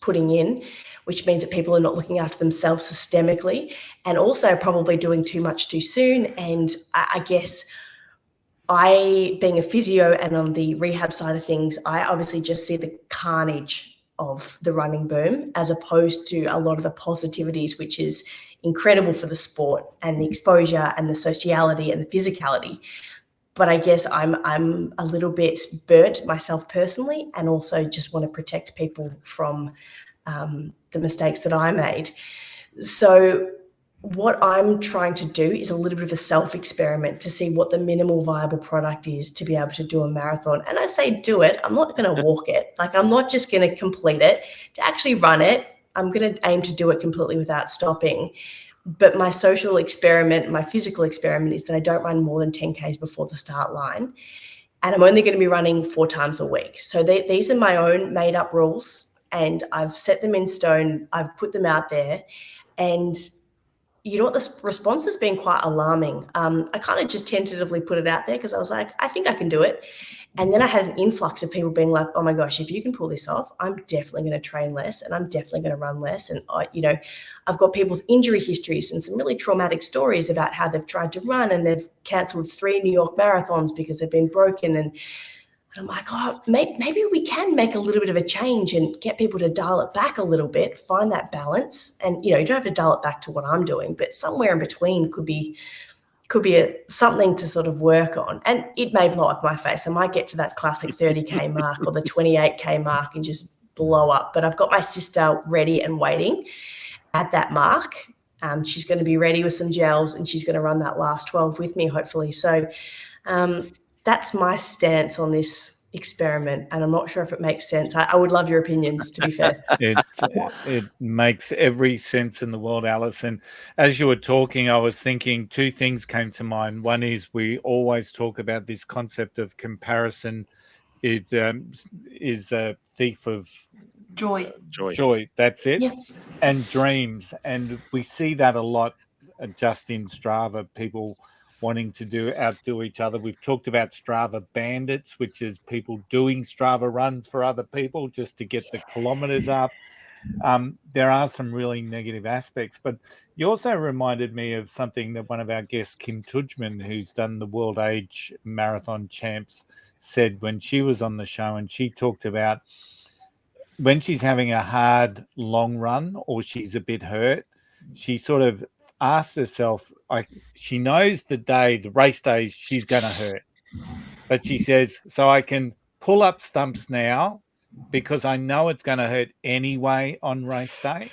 putting in, which means that people are not looking after themselves systemically, and also probably doing too much too soon. And I guess being a physio and on the rehab side of things, I obviously just see the carnage of the running boom as opposed to a lot of the positivities, which is incredible for the sport and the exposure and the sociality and the physicality. But I guess I'm a little bit burnt myself personally, and also just want to protect people from the mistakes that I made. So what I'm trying to do is a little bit of a self-experiment to see what the minimal viable product is to be able to do a marathon. And I say do it. I'm not going to walk it. Like, I'm not just going to complete it. To actually run it, I'm going to aim to do it completely without stopping. But my social experiment, my physical experiment is that I don't run more than 10 Ks before the start line. And I'm only going to be running 4 times a week. So these are my own made up rules, and I've set them in stone. I've put them out there, and you know what, the response has been quite alarming. I kind of just tentatively put it out there because I was like, I think I can do it. And then I had an influx of people being like, oh my gosh, if you can pull this off, I'm definitely going to train less, and I'm definitely going to run less. And I've got people's injury histories and some really traumatic stories about how they've tried to run and they've cancelled 3 New York marathons because they've been broken. And I'm like, oh, maybe we can make a little bit of a change and get people to dial it back a little bit, find that balance. And, you don't have to dial it back to what I'm doing, but somewhere in between could be something to sort of work on. And it may blow up my face. I might get to that classic 30K mark or the 28K mark and just blow up. But I've got my sister ready and waiting at that mark. She's going to be ready with some gels, and she's going to run that last 12 with me, hopefully. So that's my stance on this experiment, and I'm not sure if it makes sense. I would love your opinions, to be fair. It makes every sense in the world, Alice. And as you were talking, I was thinking 2 things came to mind. One is we always talk about this concept of comparison is a thief of Joy. Joy. That's it. Yeah. And dreams. And we see that a lot just in Strava, people wanting to outdo each other. We've talked about Strava bandits, which is people doing Strava runs for other people just to get the kilometers up. There are some really negative aspects, but you also reminded me of something that one of our guests, Kim Tudjman, who's done the World Age Marathon Champs, said when she was on the show, and she talked about when she's having a hard long run or she's a bit hurt, she sort of asks herself, she knows the race days she's going to hurt, but she says, so I can pull up stumps now because I know it's going to hurt anyway on race day.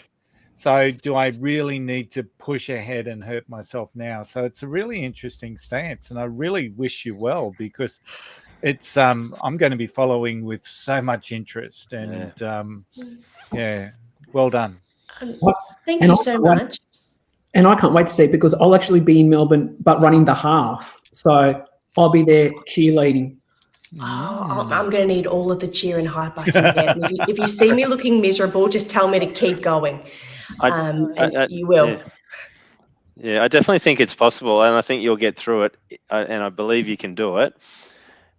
So do I really need to push ahead and hurt myself now? So it's a really interesting stance, and I really wish you well, because it's I'm going to be following with so much interest, and well done. Thank you so much. And I can't wait to see it, because I'll actually be in Melbourne, but running the half. So I'll be there cheerleading. Oh, I'm going to need all of the cheer and hype I can get. If you see me looking miserable, just tell me to keep going. You will. Yeah, I definitely think it's possible, and I think you'll get through it, and I believe you can do it.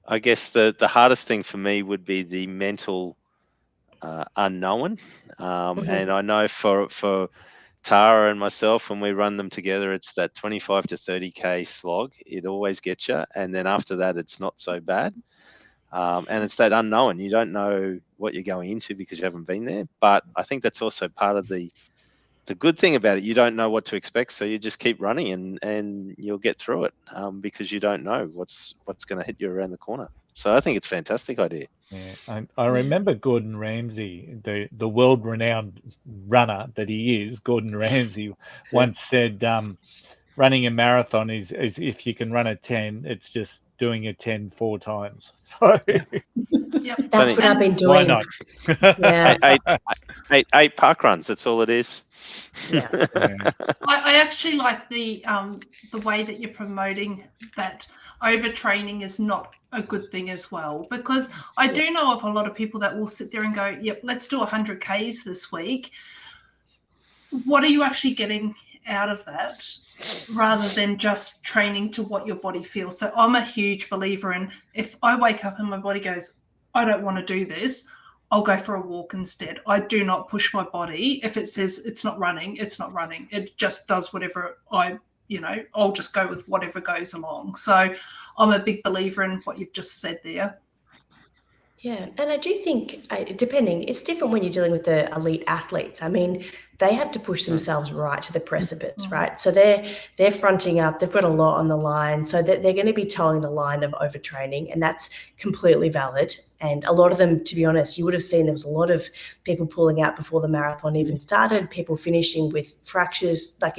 I guess the hardest thing for me would be the mental unknown. And I know for Tara and myself, when we run them together, it's that 25 to 30K slog. It always gets you. And then after that, it's not so bad. And it's that unknown. You don't know what you're going into because you haven't been there. But I think that's also part of the good thing about it. You don't know what to expect. So you just keep running and you'll get through it because you don't know what's going to hit you around the corner. So I think it's a fantastic idea. Yeah, I remember Gordon Ramsay, the world-renowned runner that he is. Gordon Ramsay once said, "Running a marathon is if you can run a 10, it's just doing a 10 4 times." So that's what I've been doing. Why not? Yeah. eight park runs. That's all it is. Yeah. I actually like the way that you're promoting that overtraining is not a good thing as well, because I do know of a lot of people that will sit there and go, yep, let's do 100 Ks this week. What are you actually getting out of that, rather than just training to what your body feels? So I'm a huge believer in, if I wake up and my body goes, I don't want to do this, I'll go for a walk instead. I do not push my body. If it says it's not running, it's not running. It just does whatever I'll just go with whatever goes along. So I'm a big believer in what you've just said there. Yeah, and I do think, depending, it's different when you're dealing with the elite athletes. I mean, they have to push themselves right to the precipice, right? So they're fronting up. They've got a lot on the line, so they're going to be towing the line of overtraining, and that's completely valid. And a lot of them, to be honest, you would have seen there was a lot of people pulling out before the marathon even started. People finishing with fractures. Like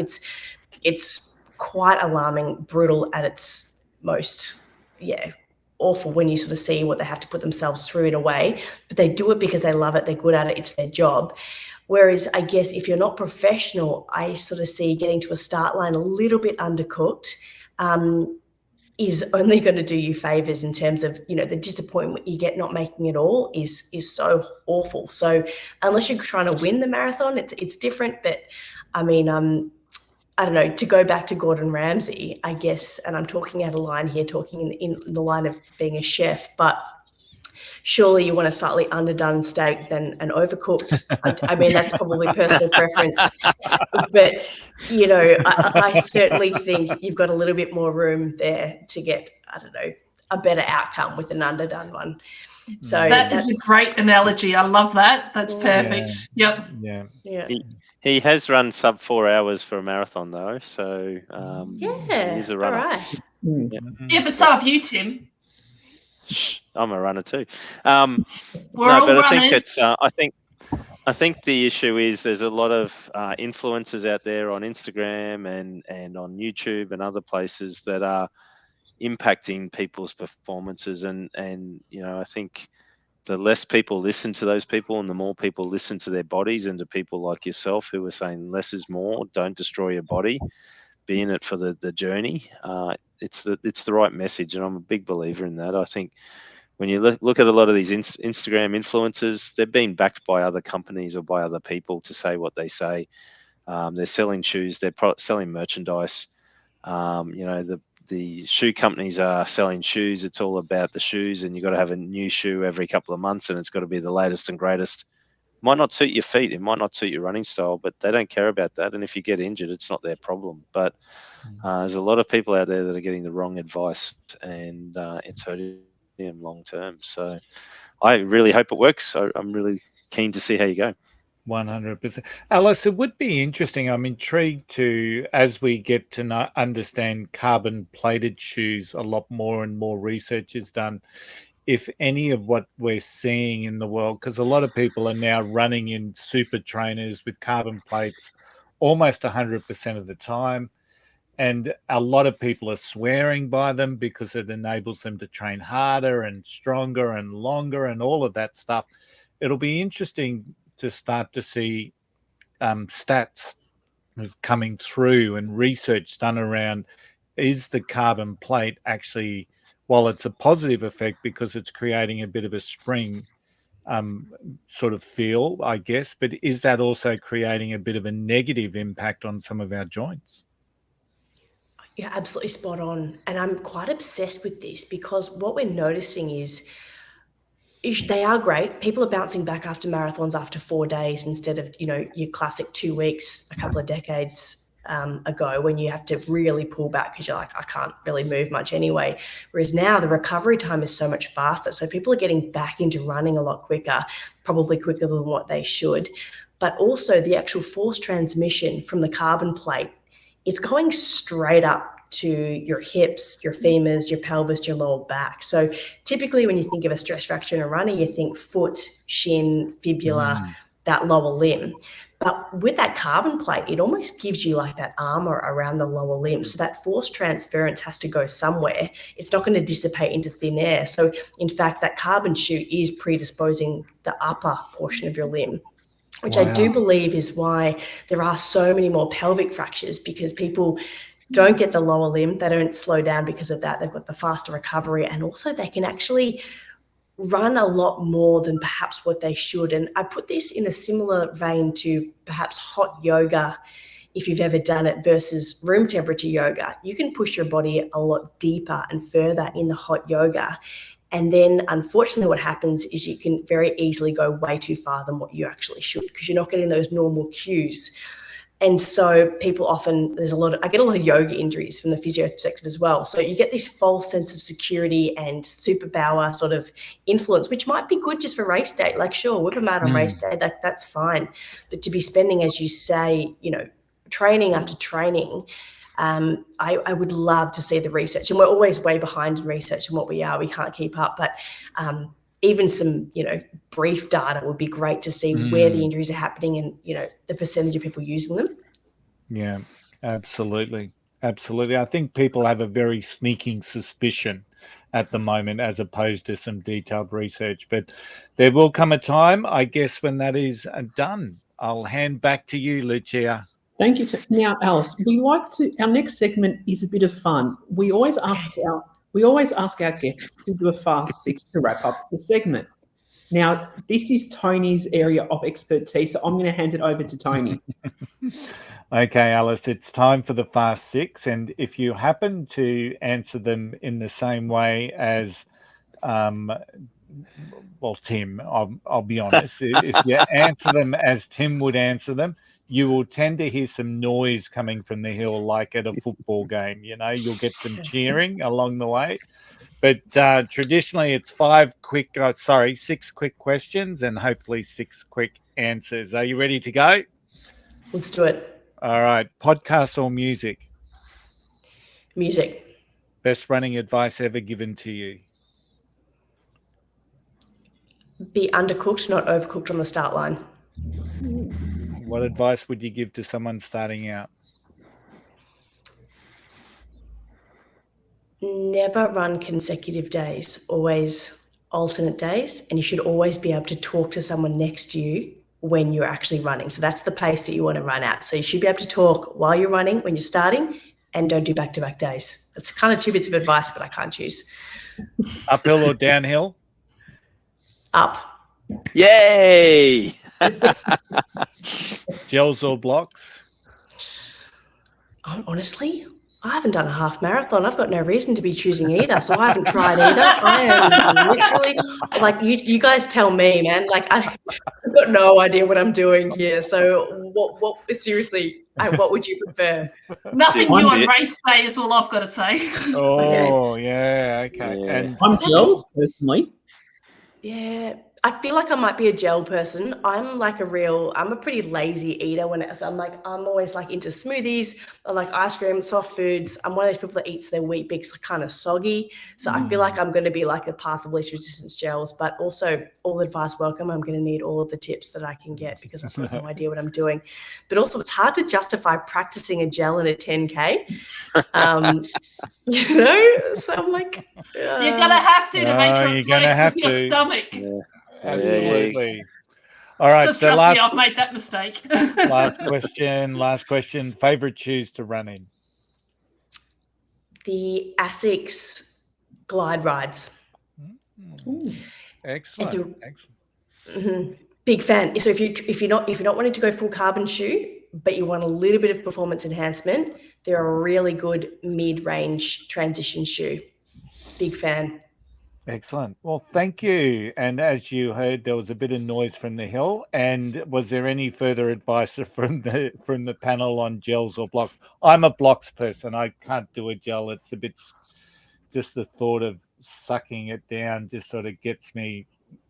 it's quite alarming, brutal at its most. Yeah. Awful when you sort of see what they have to put themselves through in a way, but they do it because they love it, they're good at it, it's their job. Whereas I guess if you're not professional, I sort of see getting to a start line a little bit undercooked is only going to do you favors in terms of, you know, the disappointment you get not making it all is so awful. So unless you're trying to win the marathon, it's different. But I mean, I don't know, to go back to Gordon Ramsay, I guess, and I'm talking out of line here, talking in the line of being a chef, but surely you want a slightly underdone steak than an overcooked. I mean, that's probably personal preference, but, you know, I certainly think you've got a little bit more room there to get, I don't know, a better outcome with an underdone one. So that is a great analogy. I love that. That's perfect. Yeah. Yep. Yeah. He has run sub 4 hours for a marathon though, so he is a runner. All right. Yeah, but so have you, Tim. I'm a runner too. We're all but runners. I think it's. I think the issue is there's a lot of influencers out there on Instagram and on YouTube and other places that are impacting people's performances, and you know, I think the less people listen to those people and the more people listen to their bodies and to people like yourself who are saying less is more, don't destroy your body, be in it for the journey. It's the right message, and I'm a big believer in that. I think when you look at a lot of these Instagram influencers, they're being backed by other companies or by other people to say what they say. They're selling shoes, they're selling merchandise. You know, the shoe companies are selling shoes. It's all about the shoes, and you've got to have a new shoe every couple of months, and it's got to be the latest and greatest. It might not suit your feet, it might not suit your running style, but they don't care about that. And if you get injured, it's not their problem. But there's a lot of people out there that are getting the wrong advice, and it's hurting them long term. So I really hope it works. I'm really keen to see how you go. 100%. Alice, it would be interesting. I'm intrigued to, as we get to understand carbon-plated shoes a lot more and more research is done, if any of what we're seeing in the world, because a lot of people are now running in super trainers with carbon plates almost 100% of the time. And a lot of people are swearing by them because it enables them to train harder and stronger and longer and all of that stuff. It'll be interesting to start to see stats coming through and research done around, is the carbon plate actually, while it's a positive effect because it's creating a bit of a spring sort of feel, I guess, but is that also creating a bit of a negative impact on some of our joints? You're absolutely spot on. And I'm quite obsessed with this because what we're noticing is they are great. People are bouncing back after marathons after 4 days instead of, you know, your classic 2 weeks a couple of decades ago when you have to really pull back because you're like, I can't really move much anyway. Whereas now the recovery time is so much faster. So people are getting back into running a lot quicker, probably quicker than what they should. But also the actual force transmission from the carbon plate, it's going straight up to your hips, your femurs, your pelvis, your lower back. So typically when you think of a stress fracture in a runner, you think foot, shin, fibula, that lower limb. But with that carbon plate, it almost gives you like that armor around the lower limb. So that force transference has to go somewhere. It's not going to dissipate into thin air. So in fact, that carbon shoe is predisposing the upper portion of your limb, which I do believe is why there are so many more pelvic fractures, because people don't get the lower limb. They don't slow down because of that. They've got the faster recovery, and also they can actually run a lot more than perhaps what they should. And I put this in a similar vein to perhaps hot yoga, if you've ever done it, versus room temperature yoga. You can push your body a lot deeper and further in the hot yoga. And then unfortunately what happens is you can very easily go way too far than what you actually should, because you're not getting those normal cues. And so people often, I get a lot of yoga injuries from the physio perspective as well. So you get this false sense of security and superpower sort of influence, which might be good just for race day. Like, sure, whip them out on race day, that's fine. But to be spending, as you say, training after training, I would love to see the research. And we're always way behind in research and what we are. We can't keep up. But even some, brief data would be great to see where the injuries are happening and, the percentage of people using them. Yeah, absolutely. Absolutely. I think people have a very sneaking suspicion at the moment as opposed to some detailed research. But there will come a time, I guess, when that is done. I'll hand back to you, Lucia. Thank you. Now, Alice, our next segment is a bit of fun. We always ask our guests to do a fast 6 to wrap up the segment. Now, this is Tony's area of expertise, so I'm going to hand it over to Tony. Okay, Alice, it's time for the fast 6. And if you happen to answer them in the same way as, Tim, I'll be honest. If you answer them as Tim would answer them, you will tend to hear some noise coming from the hill, like at a football game. You'll get some cheering along the way. But traditionally, it's 6 quick questions and hopefully 6 quick answers. Are you ready to go? Let's do it. All right. Podcast or music? Music. Best running advice ever given to you? Be undercooked, not overcooked on the start line. What advice would you give to someone starting out? Never run consecutive days, always alternate days. And you should always be able to talk to someone next to you when you're actually running. So that's the pace that you want to run at. So you should be able to talk while you're running, when you're starting, and don't do back-to-back days. That's kind of 2 bits of advice, but I can't choose. Uphill or downhill? Up. Yay! Gels or blocks? Honestly, I haven't done a half marathon. I've got no reason to be choosing either, so I haven't tried either. I am literally like you guys tell me, man. Like I've got no idea what I'm doing here. So what seriously, what would you prefer? Nothing new on race day is all I've got to say. Oh, yeah, okay. Yeah. And I'm gels, personally. Yeah, I feel like I might be a gel person. I'm a pretty lazy eater I'm always like into smoothies. I like ice cream, soft foods. I'm one of those people that eats their wheat bix kind of soggy. So I feel like I'm going to be like a path of least resistance gels, but also all advice welcome. I'm going to need all of the tips that I can get because I've got no idea what I'm doing. But also it's hard to justify practicing a gel in a 10K. So I'm like, you're gonna have to make sure you're gonna have with your to. stomach. Yeah. Absolutely. All right. Just So trust me, I've made that mistake. last question. Favorite shoes to run in? the ASICS glide rides. Excellent. Big fan. So if you're not wanting to go full carbon shoe, but you want a little bit of performance enhancement, they're a really good mid-range transition shoe. Big fan. Excellent. Well, thank you. And as you heard, there was a bit of noise from the hill. And was there any further advice from the panel on gels or blocks? I'm a blocks person. I can't do a gel. It's a bit, just the thought of sucking it down just sort of gets me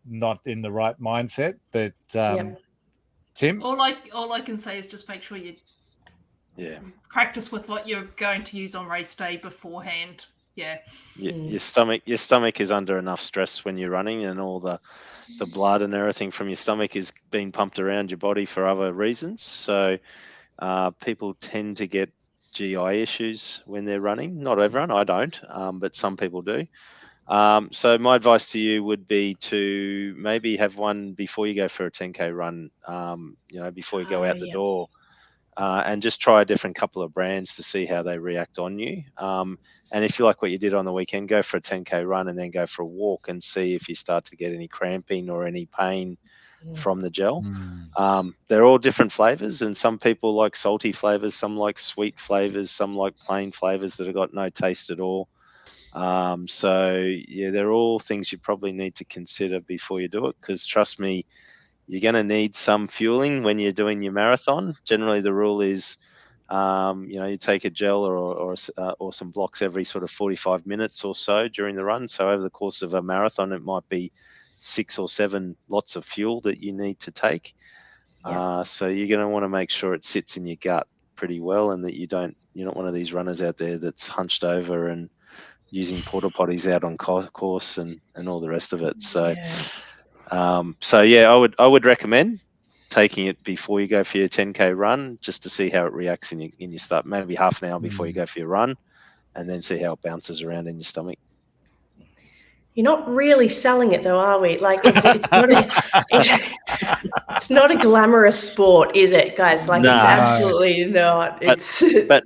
not in the right mindset. But Tim? All I can say is just make sure you practice with what you're going to use on race day beforehand. Your stomach is under enough stress when you're running, and all the blood and everything from your stomach is being pumped around your body for other reasons. So people tend to get GI issues when they're running. Not everyone, I don't, but some people do. So my advice to you would be to maybe have one before you go for a 10K run, before you go out the door, and just try a different couple of brands to see how they react on you. And if you like what you did on the weekend, go for a 10K run and then go for a walk and see if you start to get any cramping or any pain from the gel. They're all different flavors, and some people like salty flavors, some like sweet flavors, some like plain flavors that have got no taste at all. They're all things you probably need to consider before you do it, because trust me, you're going to need some fueling when you're doing your marathon. Generally, the rule is, you take a gel or some blocks every sort of 45 minutes or so during the run. So over the course of a marathon, it might be 6 or 7 lots of fuel that you need to take. So you're going to want to make sure it sits in your gut pretty well, and that you're not one of these runners out there that's hunched over and using porta potties out on course and all the rest of it. So, I would recommend taking it before you go for your 10K run, just to see how it reacts in your start. Maybe half an hour before you go for your run, and then see how it bounces around in your stomach. You're not really selling it though, are we? Like it's not a glamorous sport, is it, guys? Like, it's absolutely not. But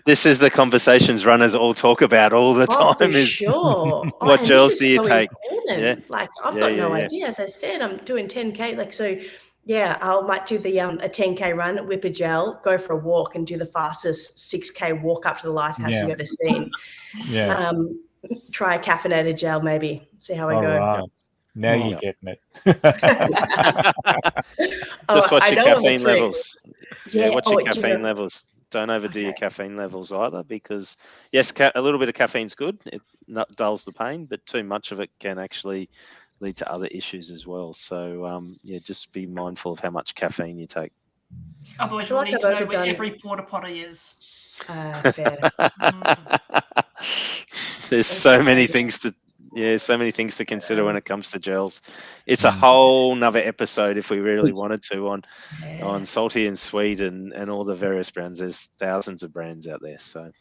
this is the conversations runners all talk about all the time. For sure. What gels do you take? Important. Yeah. Like, I've got no idea. As I said, I'm doing 10K. Like, so yeah, I might do the a 10K run, whip a gel, go for a walk, and do the fastest 6K walk up to the lighthouse you've ever seen. Yeah. Try a caffeinated gel, maybe. See how I go. Right. Now you're getting it. Just watch your caffeine levels. Watch your caffeine levels. Don't overdo your caffeine levels either, because yes, a little bit of caffeine's good. It dulls the pain, but too much of it can actually lead to other issues as well. So just be mindful of how much caffeine you take. Otherwise, we'll need to know where every porta potty is. Fair. There's so many things to consider when it comes to gels. It's a whole nother episode if we really wanted to on salty and sweet and all the various brands. There's thousands of brands out there. So,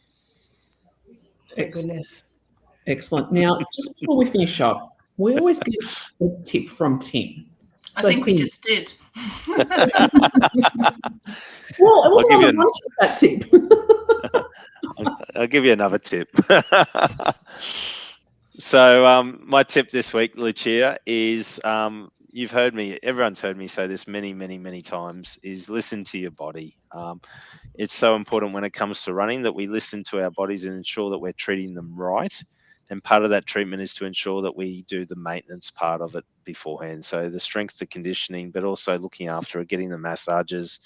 my goodness, excellent. Now, just before we finish up, we always get a tip from Tim. I think we just did. Well, it wasn't that tip. I'll give you another tip. So my tip this week, Lucia, is everyone's heard me say this many, many, many times, is listen to your body. It's so important when it comes to running that we listen to our bodies and ensure that we're treating them right. And part of that treatment is to ensure that we do the maintenance part of it beforehand. So the strength, the conditioning, but also looking after it, getting the massages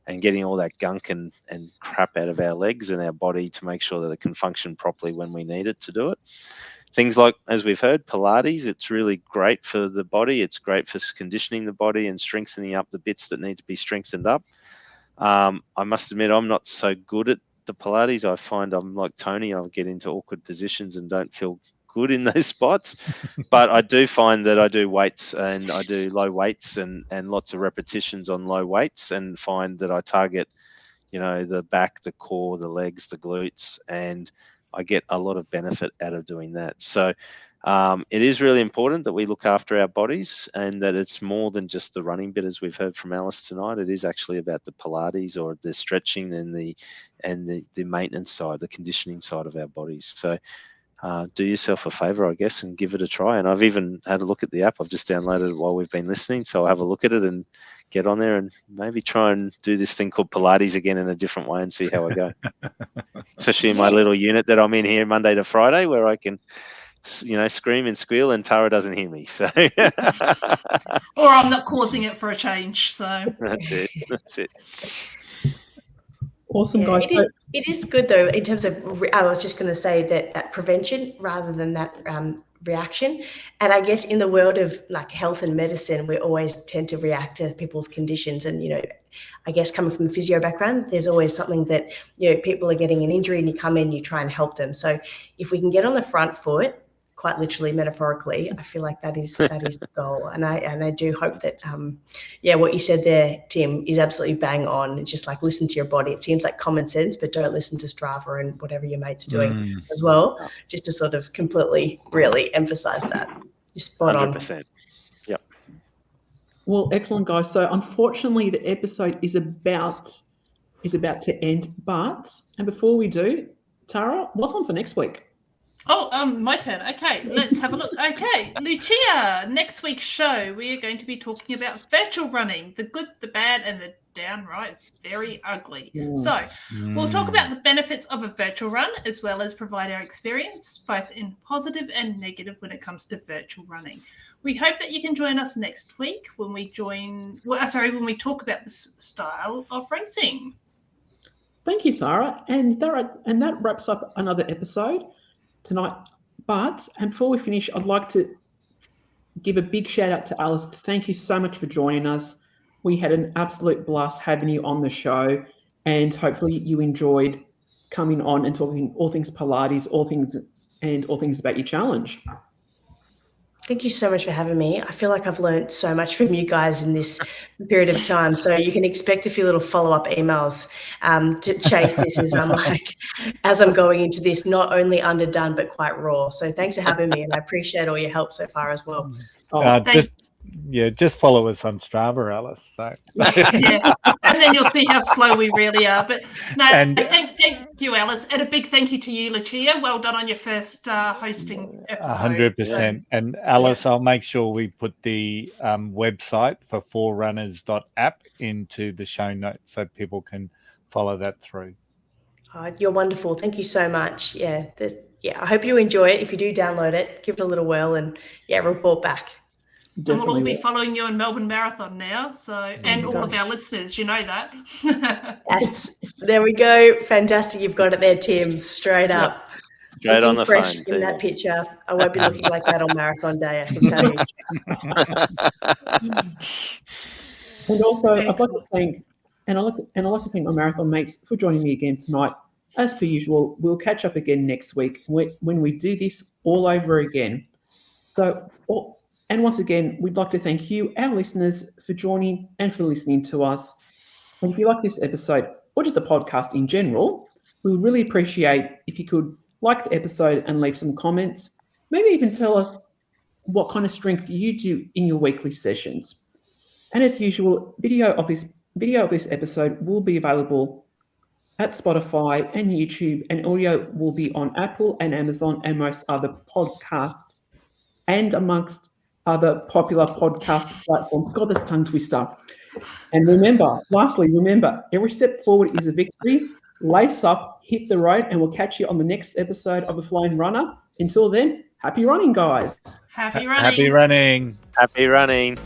and getting all that gunk and crap out of our legs and our body to make sure that it can function properly when we need it to do it. Things like, as we've heard, Pilates, it's really great for the body. It's great for conditioning the body and strengthening up the bits that need to be strengthened up. I must admit, I'm not so good at the Pilates. I find I'm like Tony. I'll get into awkward positions and don't feel good in those spots. But I do find that I do weights and I do low weights and lots of repetitions on low weights, and find that I target, the back, the core, the legs, the glutes, and I get a lot of benefit out of doing that. So it is really important that we look after our bodies, and that it's more than just the running bit, as we've heard from Alice tonight. It is actually about the Pilates or the stretching and the maintenance side, the conditioning side of our bodies. So do yourself a favor, I guess, and give it a try. And I've even had a look at the app. I've just downloaded it while we've been listening, so I'll have a look at it and get on there and maybe try and do this thing called Pilates again in a different way and see how I go. Especially in my little unit that I'm in here Monday to Friday, where I can, scream and squeal and Tara doesn't hear me. So, or I'm not causing it for a change. So that's it. Awesome, guys. It is good though, in terms of, I was just going to say that prevention rather than that reaction. And I guess in the world of like health and medicine, we always tend to react to people's conditions. And, I guess coming from a physio background, there's always something that, people are getting an injury and you come in, you try and help them. So if we can get on the front foot, quite literally, metaphorically, I feel like that is the goal. And I do hope that, what you said there, Tim, is absolutely bang on. It's just like, listen to your body. It seems like common sense, but don't listen to Strava and whatever your mates are doing as well, just to sort of completely really emphasize that. You're spot 100%. on. Yep. Well, excellent, guys. So unfortunately, the episode is about to end. And before we do, Tara, what's on for next week? Oh, my turn. Okay, let's have a look. Okay, Lucia, next week's show, we are going to be talking about virtual running, the good, the bad, and the downright very ugly. So we'll talk about the benefits of a virtual run, as well as provide our experience, both in positive and negative when it comes to virtual running. We hope that you can join us next week when we when we talk about this style of racing. Thank you, Sarah. And that wraps up another episode tonight. But before we finish, I'd like to give a big shout out to Alice. Thank you so much for joining us. We had an absolute blast having you on the show, and hopefully you enjoyed coming on and talking all things Pilates, all things about your challenge. Thank you so much for having me. I feel like I've learned so much from you guys in this period of time. So you can expect a few little follow-up emails to chase this as I'm going into this, not only underdone, but quite raw. So thanks for having me, and I appreciate all your help so far as well. Just follow us on Strava, Alice. So. Yeah, and then you'll see how slow we really are. But no, thank you, Alice, and a big thank you to you, Lucia. Well done on your first hosting episode. 100%. And Alice, I'll make sure we put the website for Forerunners.app into the show notes so people can follow that through. You're wonderful. Thank you so much. I hope you enjoy it. If you do download it, give it a little whirl and report back. Definitely. And we'll all be following you in Melbourne Marathon now. And all of our listeners, you know that. Yes, there we go. Fantastic. You've got it there, Tim. Straight up. Straight looking on the fresh phone. in that picture. I won't be looking like that on marathon day, I can tell you. And also, I'd like to thank my marathon mates for joining me again tonight. As per usual, we'll catch up again next week when we do this all over again. And once again, we'd like to thank you, our listeners, for joining and for listening to us. And if you like this episode, or just the podcast in general, we would really appreciate if you could like the episode and leave some comments. Maybe even tell us what kind of strength you do in your weekly sessions. And as usual, video of this episode will be available at Spotify and YouTube, and audio will be on Apple and Amazon and most other podcasts and amongst other popular podcast platforms. God, that's a tongue twister. And lastly, remember, every step forward is a victory. Lace up, hit the road, and we'll catch you on the next episode of The Flying Runner. Until then, happy running, guys. Happy running. Happy running. Happy running.